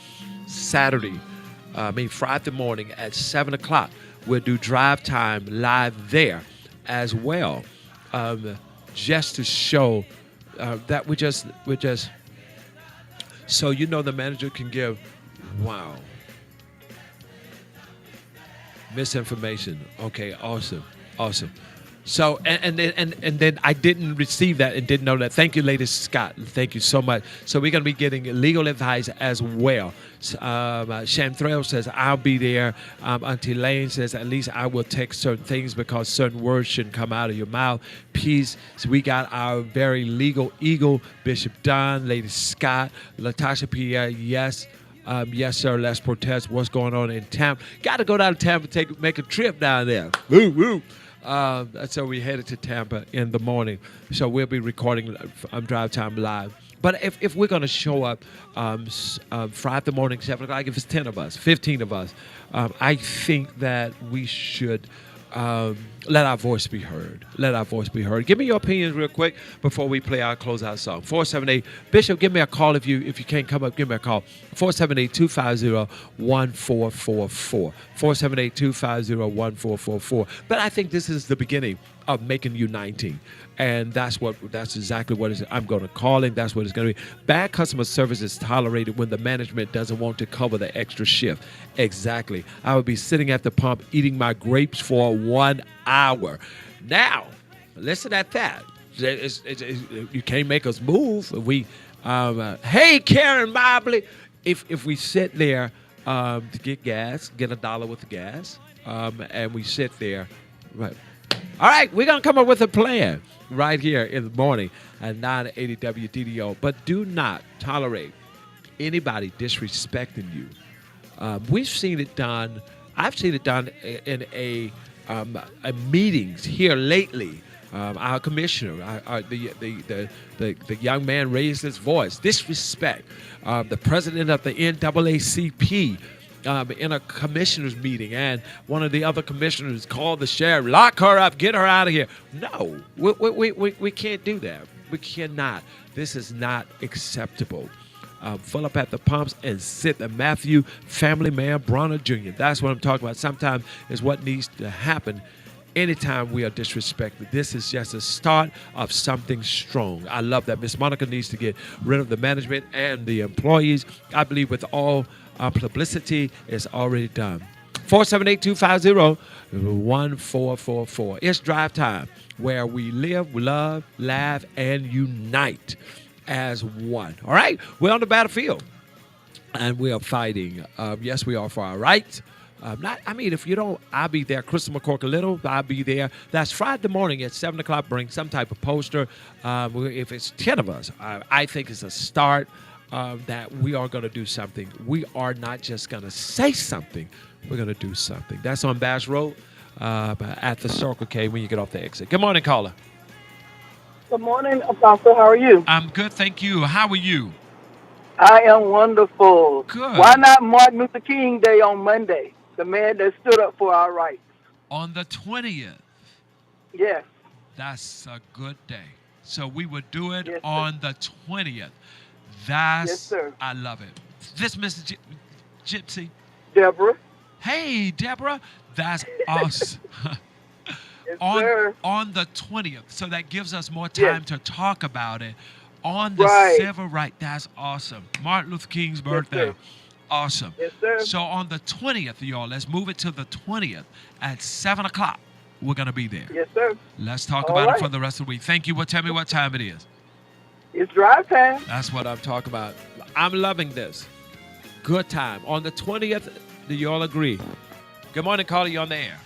Friday morning at 7 o'clock, we'll do drive time live there as well, just to show that we're just so the manager can give. Wow. Misinformation. Okay, awesome. So and then I didn't receive that and didn't know that. Thank you, Lady Scott. Thank you so much. So we're going to be getting legal advice as well. Shamthrail says, I'll be there. Auntie Lane says, at least I will take certain things because certain words shouldn't come out of your mouth. Peace. So we got our very legal eagle, Bishop Don, Lady Scott, Latasha Pierre, yes. Yes, sir. Let's protest. What's going on in Tampa? Got to go down to Tampa, make a trip down there. Woo, woo. So we headed to Tampa in the morning. So we'll be recording Drive Time Live. But if we're going to show up Friday morning, 7 o'clock, if it's 10 of us, 15 of us, I think that we should let our voice be heard. Let our voice be heard. Give me your opinions real quick before we play our closeout song. 478 Bishop, give me a call if you can't come up. Give me a call. 478-250-1444. 478-250-1444. But I think this is the beginning of making you 19. And that's exactly what it is. I'm going to call him. That's what it's going to be. Bad customer service is tolerated when the management doesn't want to cover the extra shift. Exactly. I would be sitting at the pump eating my grapes for 1 hour. Now, listen at that. You can't make us move. Hey, Karen Mobley, if we sit there to get gas, get $1 with the gas, and we sit there, right. All right, we're going to come up with a plan right here in the morning at 980 WDDO. But do not tolerate anybody disrespecting you. We've seen it done. I've seen it done in meetings here lately. Our commissioner, the young man raised his voice. Disrespect. The president of the NAACP. In a commissioner's meeting, and one of the other commissioners called the sheriff, lock her up, get her out of here. No, we can't do that. We cannot. This is not acceptable. Fill up at the pumps and sit the Matthew Family Man Bronner Jr. That's what I'm talking about. Sometimes is what needs to happen anytime we are disrespected. This is just a start of something strong. I love that. Miss Monica needs to get rid of the management and the employees. I believe with all publicity is already done. 478-250-1444. It's drive time where we live, love, laugh, and unite as one. All right? We're on the battlefield and we are fighting. Yes, we are for our rights. If you don't, I'll be there. Crystal McCork Little, I'll be there. That's Friday morning at 7 o'clock. Bring some type of poster. If it's 10 of us, I think it's a start. That we are going to do something. We are not just going to say something. We're going to do something. That's on Bass Road at the Circle K when you get off the exit. Good morning, caller. Good morning, Apostle. How are you? I'm good, thank you. How are you? I am wonderful. Good. Why not Martin Luther King Day on Monday? The man that stood up for our rights. On the 20th? Yes. That's a good day. So we would do it yes, on the 20th. Yes, sir. I love it. This Mrs. Gypsy. Deborah. Hey, Deborah. That's us. Yes, on sir. on the 20th. So that gives us more Yes. time to talk about it. On the Right. civil right, that's awesome. Martin Luther King's Yes, birthday. sir. Awesome. Yes, sir. So on the 20th, y'all, let's move it to the 20th at 7 o'clock. We're gonna be there. Yes, sir. Let's talk All about it for right. the rest of the week. Thank you. Well, tell me what time it is. It's drive time. That's what I'm talking about. I'm loving this. Good time. On the 20th, do you all agree? Good morning, caller. You on the air.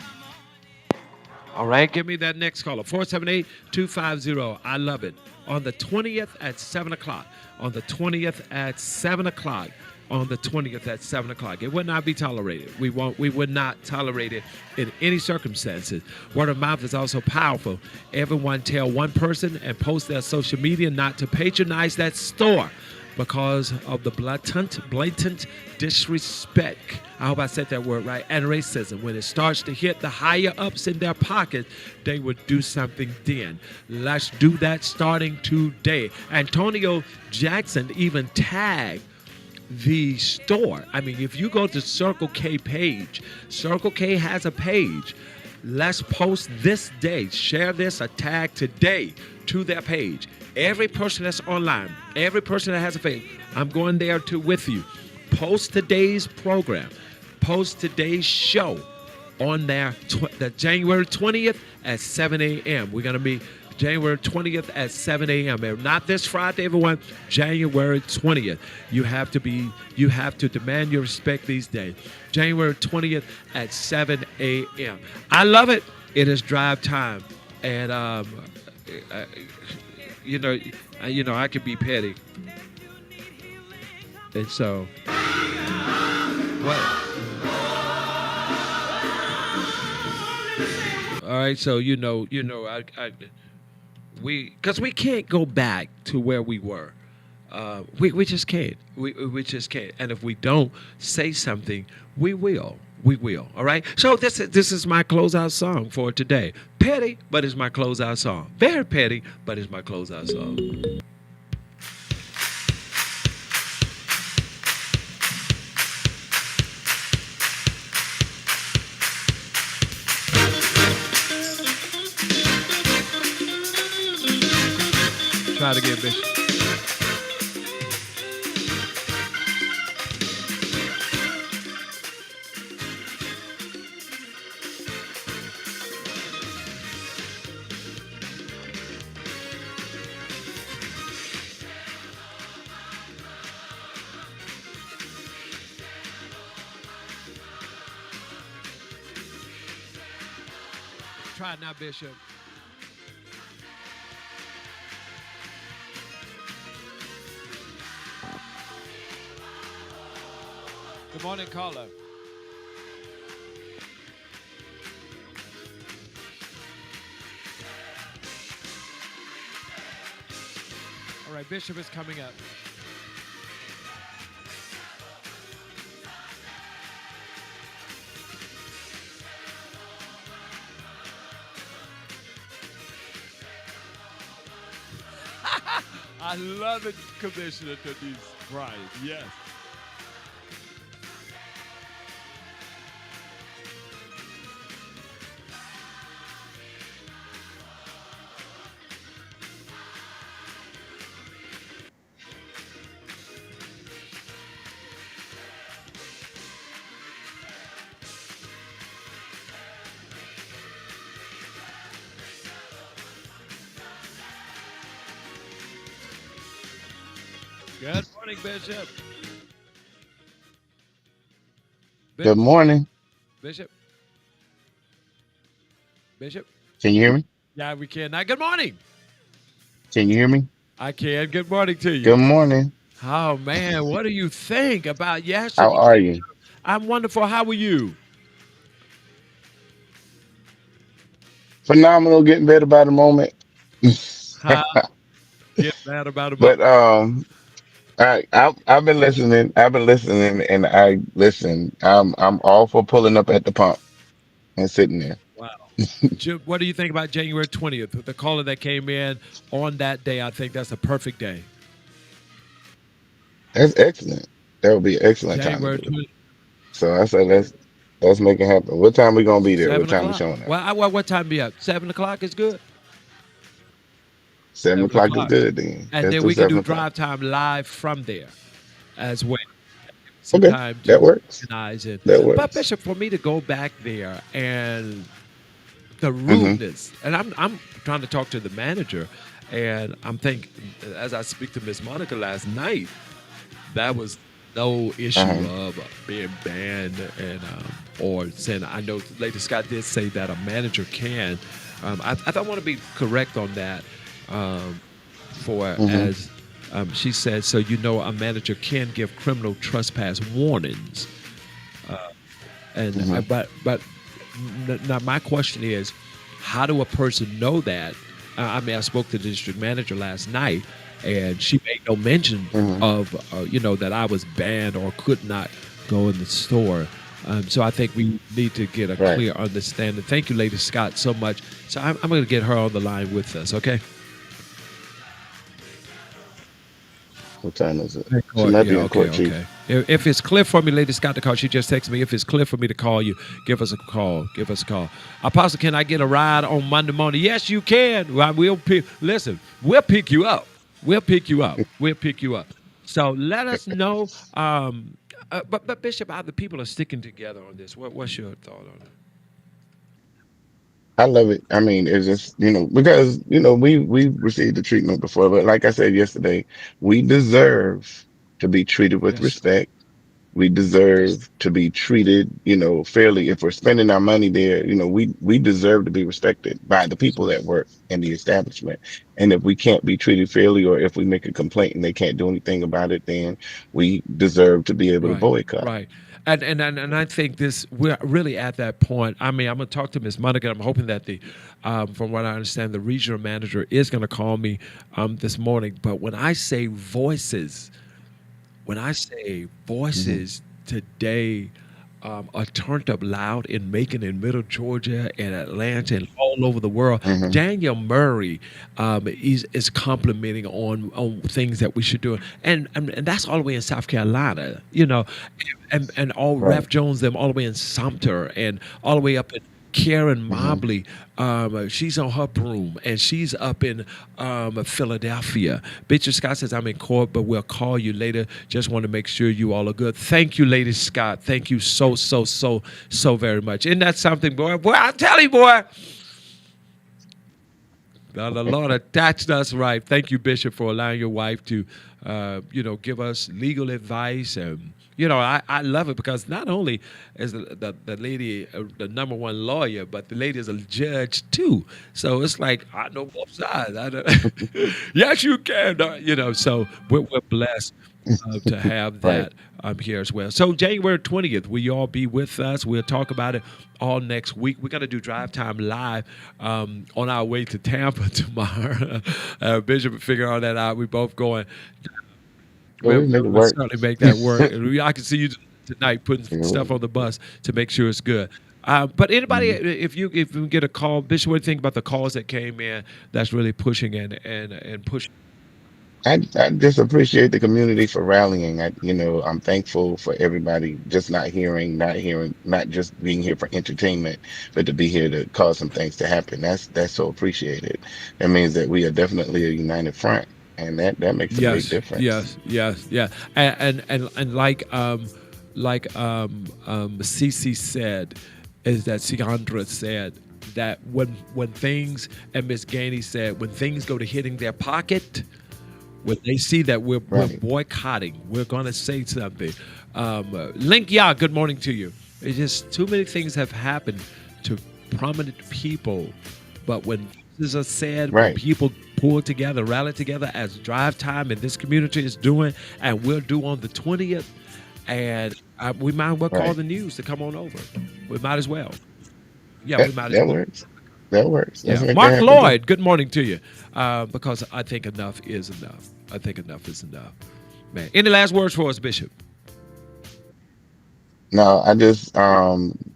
All right, give me that next caller. 478-250. I love it. On the 20th at 7 o'clock. On the 20th at 7 o'clock. On the 20th at 7 o'clock. It would not be tolerated. We would not tolerate it in any circumstances. Word of mouth is also powerful. Everyone tell one person and post their social media not to patronize that store because of the blatant disrespect. I hope I said that word right. And racism. When it starts to hit the higher ups in their pocket, they would do something then. Let's do that starting today. Antonio Jackson even tagged the store. I mean, if you go to Circle K page, Circle K has a page. Let's post this day, share this, a tag today to their page. Every person that's online, every person that has a page, I'm going there too with you. Post today's program, post today's show on there, the January 20th at 7 a.m. We're going to be January 20th at 7 a.m. And not this Friday, everyone. January 20th. You have to demand your respect these days. January 20th at 7 a.m. I love it. It is drive time. And, you know, I can be petty. And so, what? All right, so because we can't go back to where we were. We just can't. We just can't. And if we don't say something, we will. We will. All right. So this is my closeout song for today. Petty, but it's my closeout song. Very petty, but it's my closeout song. Try it again, Bishop. Try it now, Bishop. Good morning, caller. All right, Bishop is coming up. I love it, Commissioner Denise Bryant. Yes. Good morning, Bishop. Good morning. Bishop. Bishop. Can you hear me? Yeah, we can. Now, good morning. Can you hear me? I can. Good morning to you. Good morning. Oh, man. What do you think about How yesterday? are you? I'm wonderful. How are you? Phenomenal. Getting better by the moment. Huh? Get mad about it. But I've been listening. I've been listening, and I listen. I'm all for pulling up at the pump and sitting there. Wow. What do you think about January 20th? The caller that came in on that day, I think that's a perfect day. That's excellent. That would be an excellent time to January do it. 20th. So I said let's. Let's make it happen. What time we gonna be there? What Seven time we o'clock. showing up? Well, what time be up? 7 o'clock is good. 7 Seven o'clock is o'clock, good then. and Let's then do we can do 7 o'clock. drive time live from there as well. Some Okay, time that to works. organize it. That But works. Bishop, for me to go back there and the Mm-hmm. rudeness, and I'm trying to talk to the manager, and I'm thinking as I speak to Miss Monica last night, that was no issue Uh-huh. of being banned and or saying. I know Lady Scott did say that a manager can. I don't want to be correct on that. For Mm-hmm. as she said, so a manager can give criminal trespass warnings. And Mm-hmm. now my question is, how do a person know that? I mean, I spoke to the district manager last night, and she made no mention Mm-hmm. of that I was banned or could not go in the store. So I think we need to get a Right. clear understanding. Thank you, Lady Scott, so much. So I'm going to get her on the line with us. Okay. What time is it? In She court, might yeah, be in okay, court, Chief. okay. If it's clear for me, Lady Scott to call, she just texted me. If it's clear for me to call you, give us a call. Give us a call. Apostle, can I get a ride on Monday morning? Yes, you can. Well, we'll pick. Listen, we'll pick you up. We'll pick you up. We'll pick you up. So let us know. But Bishop, how the people are sticking together on this? What's your thought on it? I love it. I mean, it's just, because, we received the treatment before, but like I said yesterday, we deserve to be treated with Yes, sir. respect. We deserve to be treated, fairly. If we're spending our money there, we deserve to be respected by the people that work in the establishment. And if we can't be treated fairly, or if we make a complaint and they can't do anything about it, then we deserve to be able to Right, boycott. right. And I think we're really at that point. I mean, I'm gonna talk to Miss Monica. I'm hoping that from what I understand, the regional manager is gonna call me this morning. But when I say Hmm. voices today are turned up loud in Macon and Middle Georgia and Atlanta and all over the world. Hmm. Daniel Murray is complimenting on things that we should do, and that's all the way in South Carolina, and all Right. Ref Jones them all the way in Sumter and all the way up in Karen Hmm. Mobley, she's on her broom, and she's up in Philadelphia. Bishop Scott says, I'm in court, but we'll call you later. Just want to make sure you all are good. Thank you, Lady Scott. Thank you so, so, so, so very much. Isn't that something, boy? Boy, I tell you, boy. The Lord attached us right. Thank you, Bishop, for allowing your wife to, give us legal advice. And, I love it because not only is the lady the number one lawyer, but the lady is a judge too. So it's like, I know both sides. Yes, you can. So we're blessed to have Right. that here as well. So January 20th, will you all be with us? We'll talk about it all next week. We're going to do Drive Time Live on our way to Tampa tomorrow. Bishop will figure all that out. We both going. Well, we make it We'll work. certainly make that work. And I can see you tonight putting Make it stuff work. on the bus to make sure it's good. But anybody, Mhm. if you get a call, Bishop, what do you think about the calls that came in? That's really pushing and pushing. I just appreciate the community for rallying. I'm thankful for everybody just not just being here for entertainment, but to be here to cause some things to happen. That's so appreciated. That means that we are definitely a united front, and that makes a big Yes, difference. yes, yes, yeah, and like Cece said, is that Ciandra said that when things and Miss Gainey said when things go to hitting their pocket, when they see that we're Right, boycotting, we're going to say something. Link, yeah, good morning to you. It's just too many things have happened to prominent people, but when voices are said, when right, people pull together, rally together, as Drive Time in this community is doing, and we'll do on the 20th, and we might as well call right. the news to come on over. We might as well. Yeah, we That might as that well. works. That works. Let's Yeah, make that Mark happen then. Lloyd. Good morning to you, because I think enough is enough. I think enough is enough. Man, any last words for us, Bishop? No, I just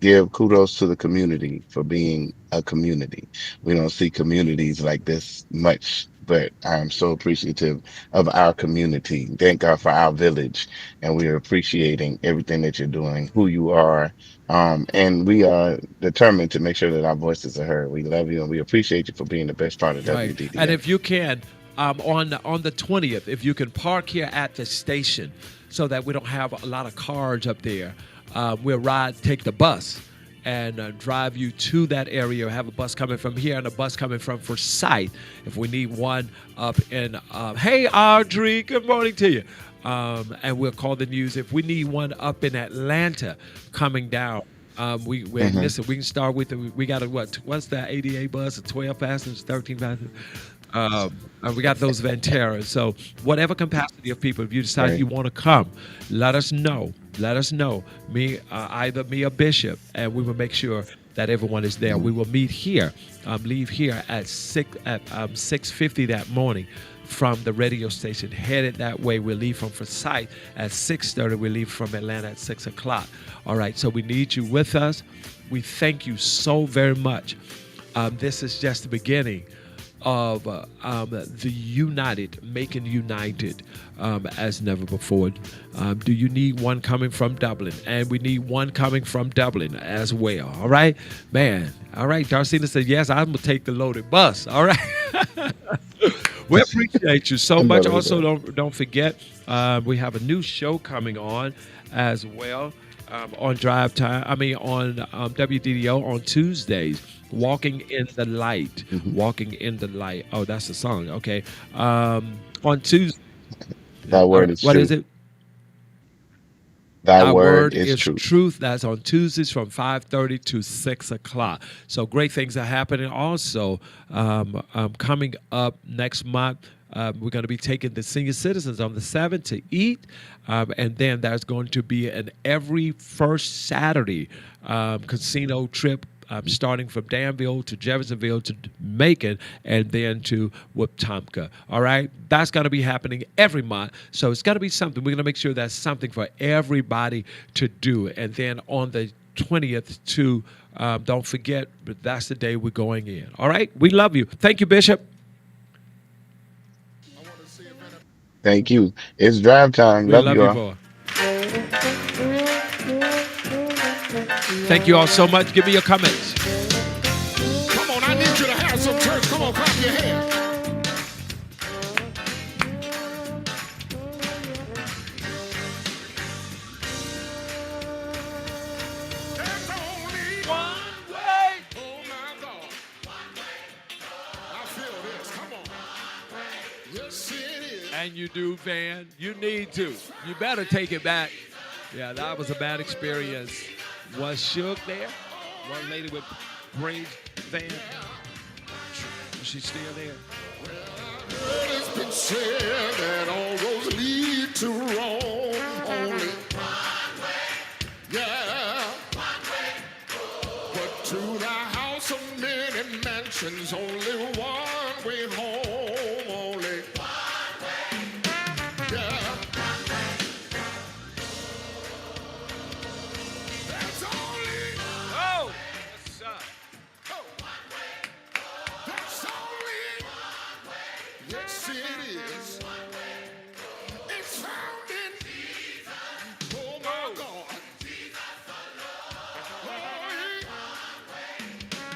give kudos to the community for being a community. We don't see communities like this much, but I'm so appreciative of our community. Thank God for our village, and we are appreciating everything that you're doing, who you are. And we are determined to make sure that our voices are heard. We love you and we appreciate you for being the best part of Right. And if WDDX. you can, on the 20th, if you can park here at the station so that we don't have a lot of cars up there, we'll take the bus and drive you to that area. Have a bus coming from here and a bus coming from Forsyth. If we need one up in, hey, Audrey, good morning to you. And we'll call the news. If we need one up in Atlanta coming down, Hmm. listen. We can start with we got a what's that ADA bus? A 12 passengers, 13 passengers. And we got those Venteras. So whatever capacity of people, if you decide Right. you want to come, let us know. Let us know. Either me or Bishop, and we will make sure that everyone is there. We Mhm. will meet here, leave here at 6:50 that morning from the radio station, headed that way. We'll leave from Forsyth at 6:30. We leave from Atlanta at 6 o'clock. All right, so we need you with us. We thank you so very much. This is just the beginning of the United, making united as never before. Do you need one coming from Dublin? And we need one coming from Dublin as well. All right, man. All right, Darcina said, yes, I'm going to take the loaded bus. All right. We appreciate you so I know much. that's Also, right. don't forget, we have a new show coming on as well on Drive Time. I mean, on WDDO on Tuesdays. Walking in the Light. Mhm. Walking in the Light. Oh, that's the song. Okay. On Tuesday. Thy word is What is truth. it? Thy Thy word word is is truth. truth. That's on Tuesdays from 5:30 to 6 o'clock. So great things are happening. Also, coming up next month, we're going to be taking the senior citizens on the 7th to eat. And then there's going to be an every first Saturday casino trip starting from Danville to Jeffersonville to Macon and then to Wetumpka. All right, that's going to be happening every month. So it's going to be something. We're going to make sure that's something for everybody to do. And then on the 20th to don't forget, but that's the day we're going in. All right, we love you. Thank you, Bishop. Thank you. It's drive time. We Love love you you all. more. Thank you all so much. Give me your comments. Come on, I need you to have some church. Come on, clap your hands. There's only one way. Oh my God. I feel this. Come on. Yes, it is. And you do, Van. You need to. You better take it back. Yeah, that was a bad experience. Was Shook there? One lady with braids, Van. Is she still there? It's been said that all roads lead to Rome. Only one way. Yeah. One way. But to the house of many mansions, only one way home. Only one way. Yeah. That's only. Oh! What's up? Oh. That's only. Yes, it is. It's found in Jesus. Oh my God. Oh,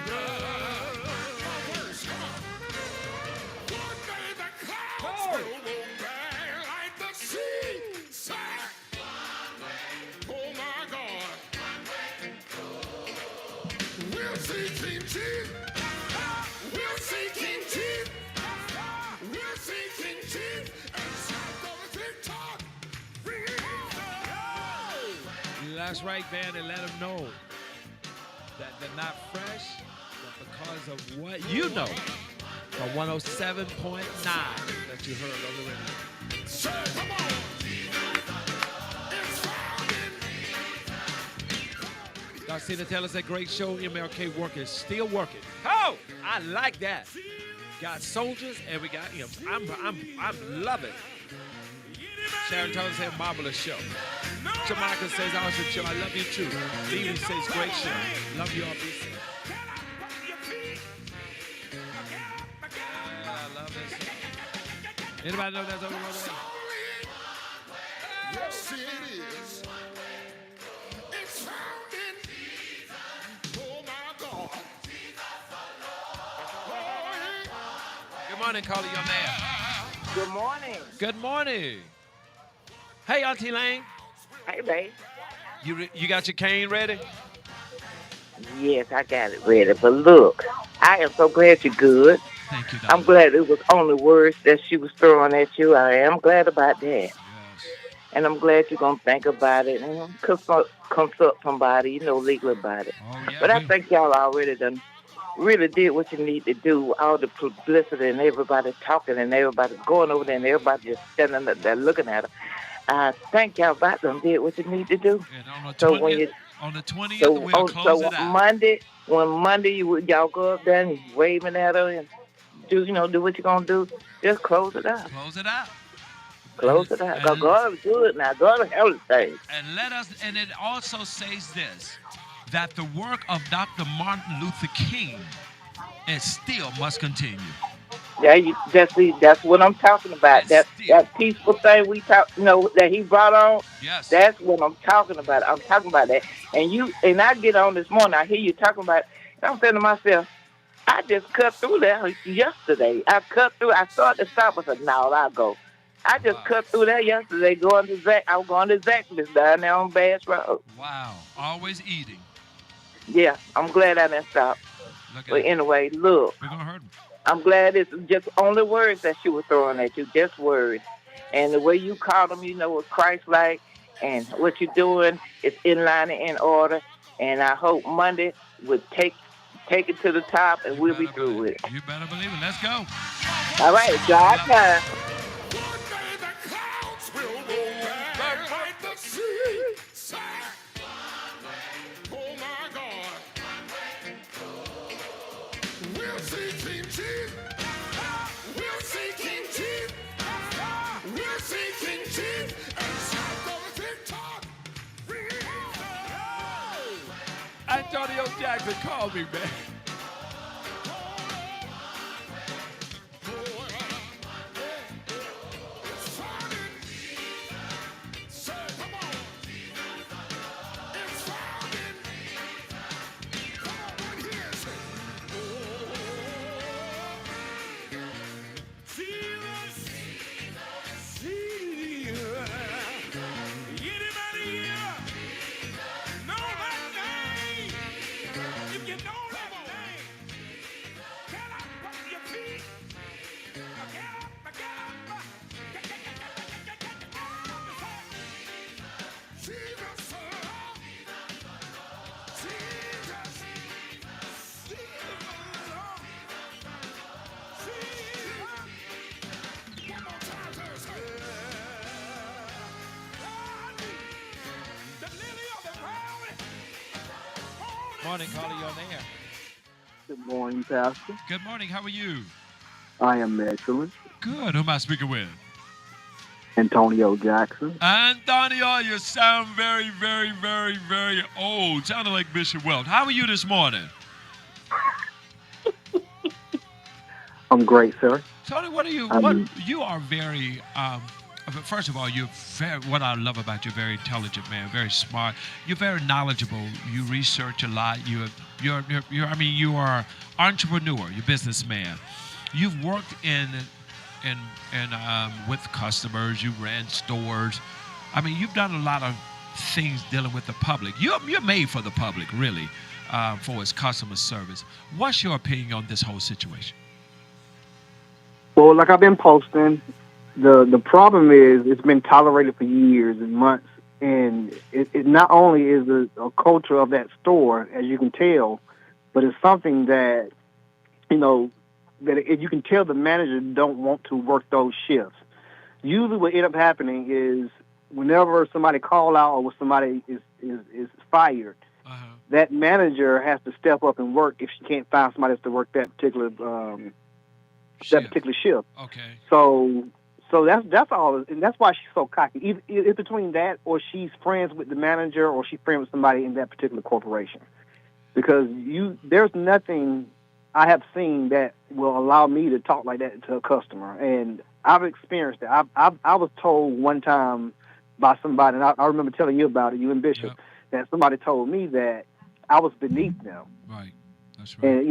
yeah. Words, come on. One day the clouds will roll back like the sea. Side. Oh my God. We'll see King Jesus. We'll see King Jesus. We'll see King Jesus and shout the victory. That's right, Van, and let them know that they're not fresh, but because of what you know from 107.9 that you heard on the radio. So come on. It's found in. Darcina tell us that great show, MLK working, still working. Oh, I like that. Got soldiers and we got him. I'm loving it. Sharon Thomas said marvelous show. Jamaica says awesome show. I love you too. Levy says great show. Love you all. Be safe. I love this. Anybody know that's over there? Yes, it is. It's found in Good morning, caller. You're on there. Good morning. Good morning. Hey, Auntie Lane. Hey, babe. You got your cane ready? Yes, I got it ready. But look, I am so glad you're good. Thank you, I'm darling. glad it was only words that she was throwing at you. I am glad about that. Yes. And I'm glad you're going to think about it and consult somebody, legally about it. Oh, yeah, But I we. think y'all already done really did what you need to do. All the publicity and everybody talking and everybody going over there and everybody just standing up there looking at her. I think y'all about done did what you need to do. And on the So when 20th, you on the 20th, so we'll on close so it out. Monday, when Monday y'all go up there and waving at her and do what you're gonna do, just close it out. Close it out. Close it out. 'Cause And, God is good now. God will help things. and let us, and it also says this, that the work of Dr. Martin Luther King it still must continue. Yeah, that's what I'm talking about. And still. That peaceful thing we talk, that he brought on. Yes. That's what I'm talking about. I'm talking about that. And I get on this morning. I hear you talking about it. And I'm saying to myself, I just cut through there yesterday. I cut through. I started to stop. I said, "No, I'll go." I just Wow. cut through there yesterday, going to Zach. I was going to Zach's down there on Bass Road. Wow. Always eating. Yeah, I'm glad I didn't stop. Look at But it. anyway, look. We're going to hurt him. I'm glad it's just only words that she was throwing at you, just words. And the way you called them, was Christ-like, and what you're doing is in line and in order. And I hope Monday would take it to the top, and You we'll be better through believe with it. it. You better believe it. Let's go. All right, God time. One day the clouds will roll back like the sea. Oh my God. We'll see King Jesus. We'll see King Jesus. We'll see King Jesus. And shout the victory. Antonio Jackson, call me, man. Morning, caller, you're on air. Good morning, Pastor. Good morning. How are you? I am excellent. Good. Who am I speaking with? Antonio Jackson. Antonio, you sound very, very, very, very old. Sounded like Bishop Welch. How are you this morning? I'm great, sir. Tony, what are you? You are very. First of all, you're very. What I love about you, very intelligent man, very smart. You're very knowledgeable. You research a lot. You're. I mean, you are entrepreneur. You're businessman. You've worked in with customers. You ran stores. I mean, you've done a lot of things dealing with the public. You're made for the public, really, for its customer service. What's your opinion on this whole situation? Well, like I've been posting, the problem is it's been tolerated for years and months, and it not only is a culture of that store, as you can tell, but it's something that that you can tell the manager don't want to work those shifts. Usually, what ends up happening is whenever somebody call out or when somebody is fired, that manager has to step up and work if she can't find somebody else to work that particular shift. Okay. So that's all, and that's why she's so cocky. It's between that, or she's friends with the manager, or she's friends with somebody in that particular corporation. Because there's nothing I have seen that will allow me to talk like that to a customer, and I've experienced it. I was told one time by somebody, and I remember telling you about it, you and Bishop, that somebody told me that I was beneath them. Right. That's right.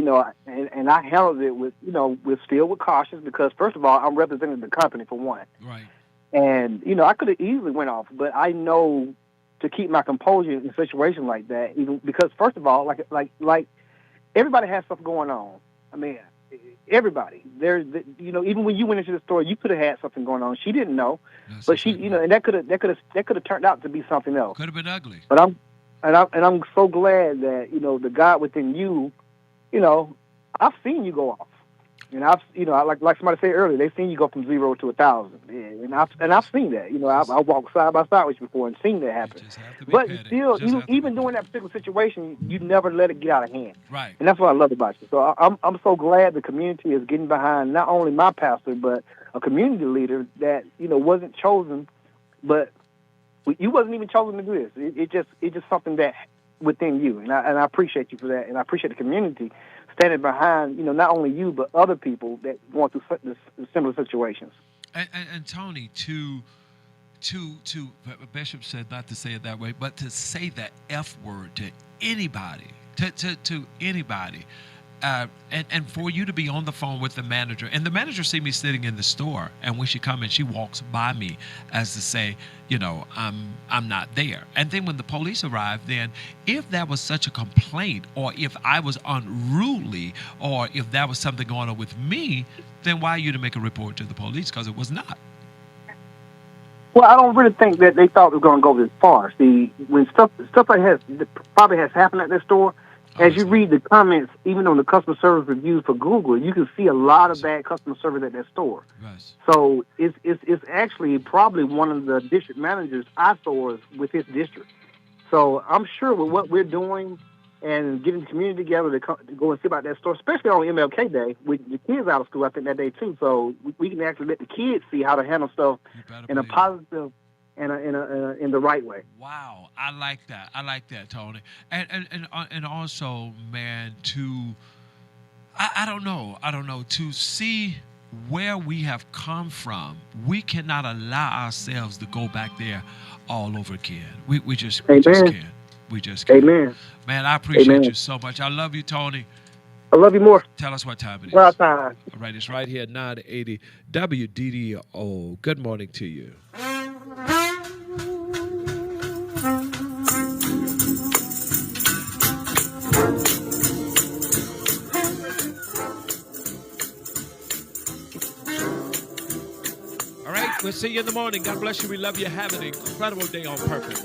And and I handled it with with cautious, because first of all, I'm representing the company for one. Right. And I could have easily went off, but I know to keep my composure in a situation like that, even because first of all, like everybody has stuff going on. I mean, everybody. Even when you went into the store, you could have had something going on. She didn't know, but she, and that could have turned out to be something else. Could have been ugly. But I'm so glad that the God within you, I've seen you go off. And I've, like somebody said earlier, they've seen you go from 0 to 1,000, and I've seen that. I walked side by side with you before and seen that happen. But still, even during that particular situation, you never let it get out of hand. Right. And that's what I love about you. So I'm so glad the community is getting behind not only my pastor, but a community leader that wasn't chosen, but you wasn't even chosen to do this. It's just something that within you, and I appreciate you for that, and I appreciate the community standing behind, not only you, but other people that going through similar situations. And Tony, to Bishop said not to say it that way, but to say the F word to anybody, to anybody, and for you to be on the phone with the manager, and the manager see me sitting in the store, and when she comes in, she walks by me as to say, I'm not there. And then when the police arrived, then if that was such a complaint, or if I was unruly, or if that was something going on with me, then why are you to make a report to the police? Because it was not. Well, I don't really think that they thought it was going to go this far. See, when stuff like that probably has happened at this store, as you read the comments, even on the customer service reviews for Google, you can see a lot of bad customer service at that store. Yes. So it's actually probably one of the district managers' eyesores with his district. So I'm sure with what we're doing and getting the community together to go and see about that store, especially on MLK Day, with the kids out of school, I think that day too. So we can actually let the kids see how to handle stuff in a positive and in the right way. Wow, I like that, Tony. And also, man, I don't know, to see where we have come from, we cannot allow ourselves to go back there all over again. We just can't. We just can't. Amen. Man, I appreciate you so much. I love you, Tony. I love you more. Tell us what time it is. Right time. All right, it's right here at 980 WDDO. Good morning to you. All right, we'll see you in the morning. God bless you. We love you. Have an incredible day on purpose.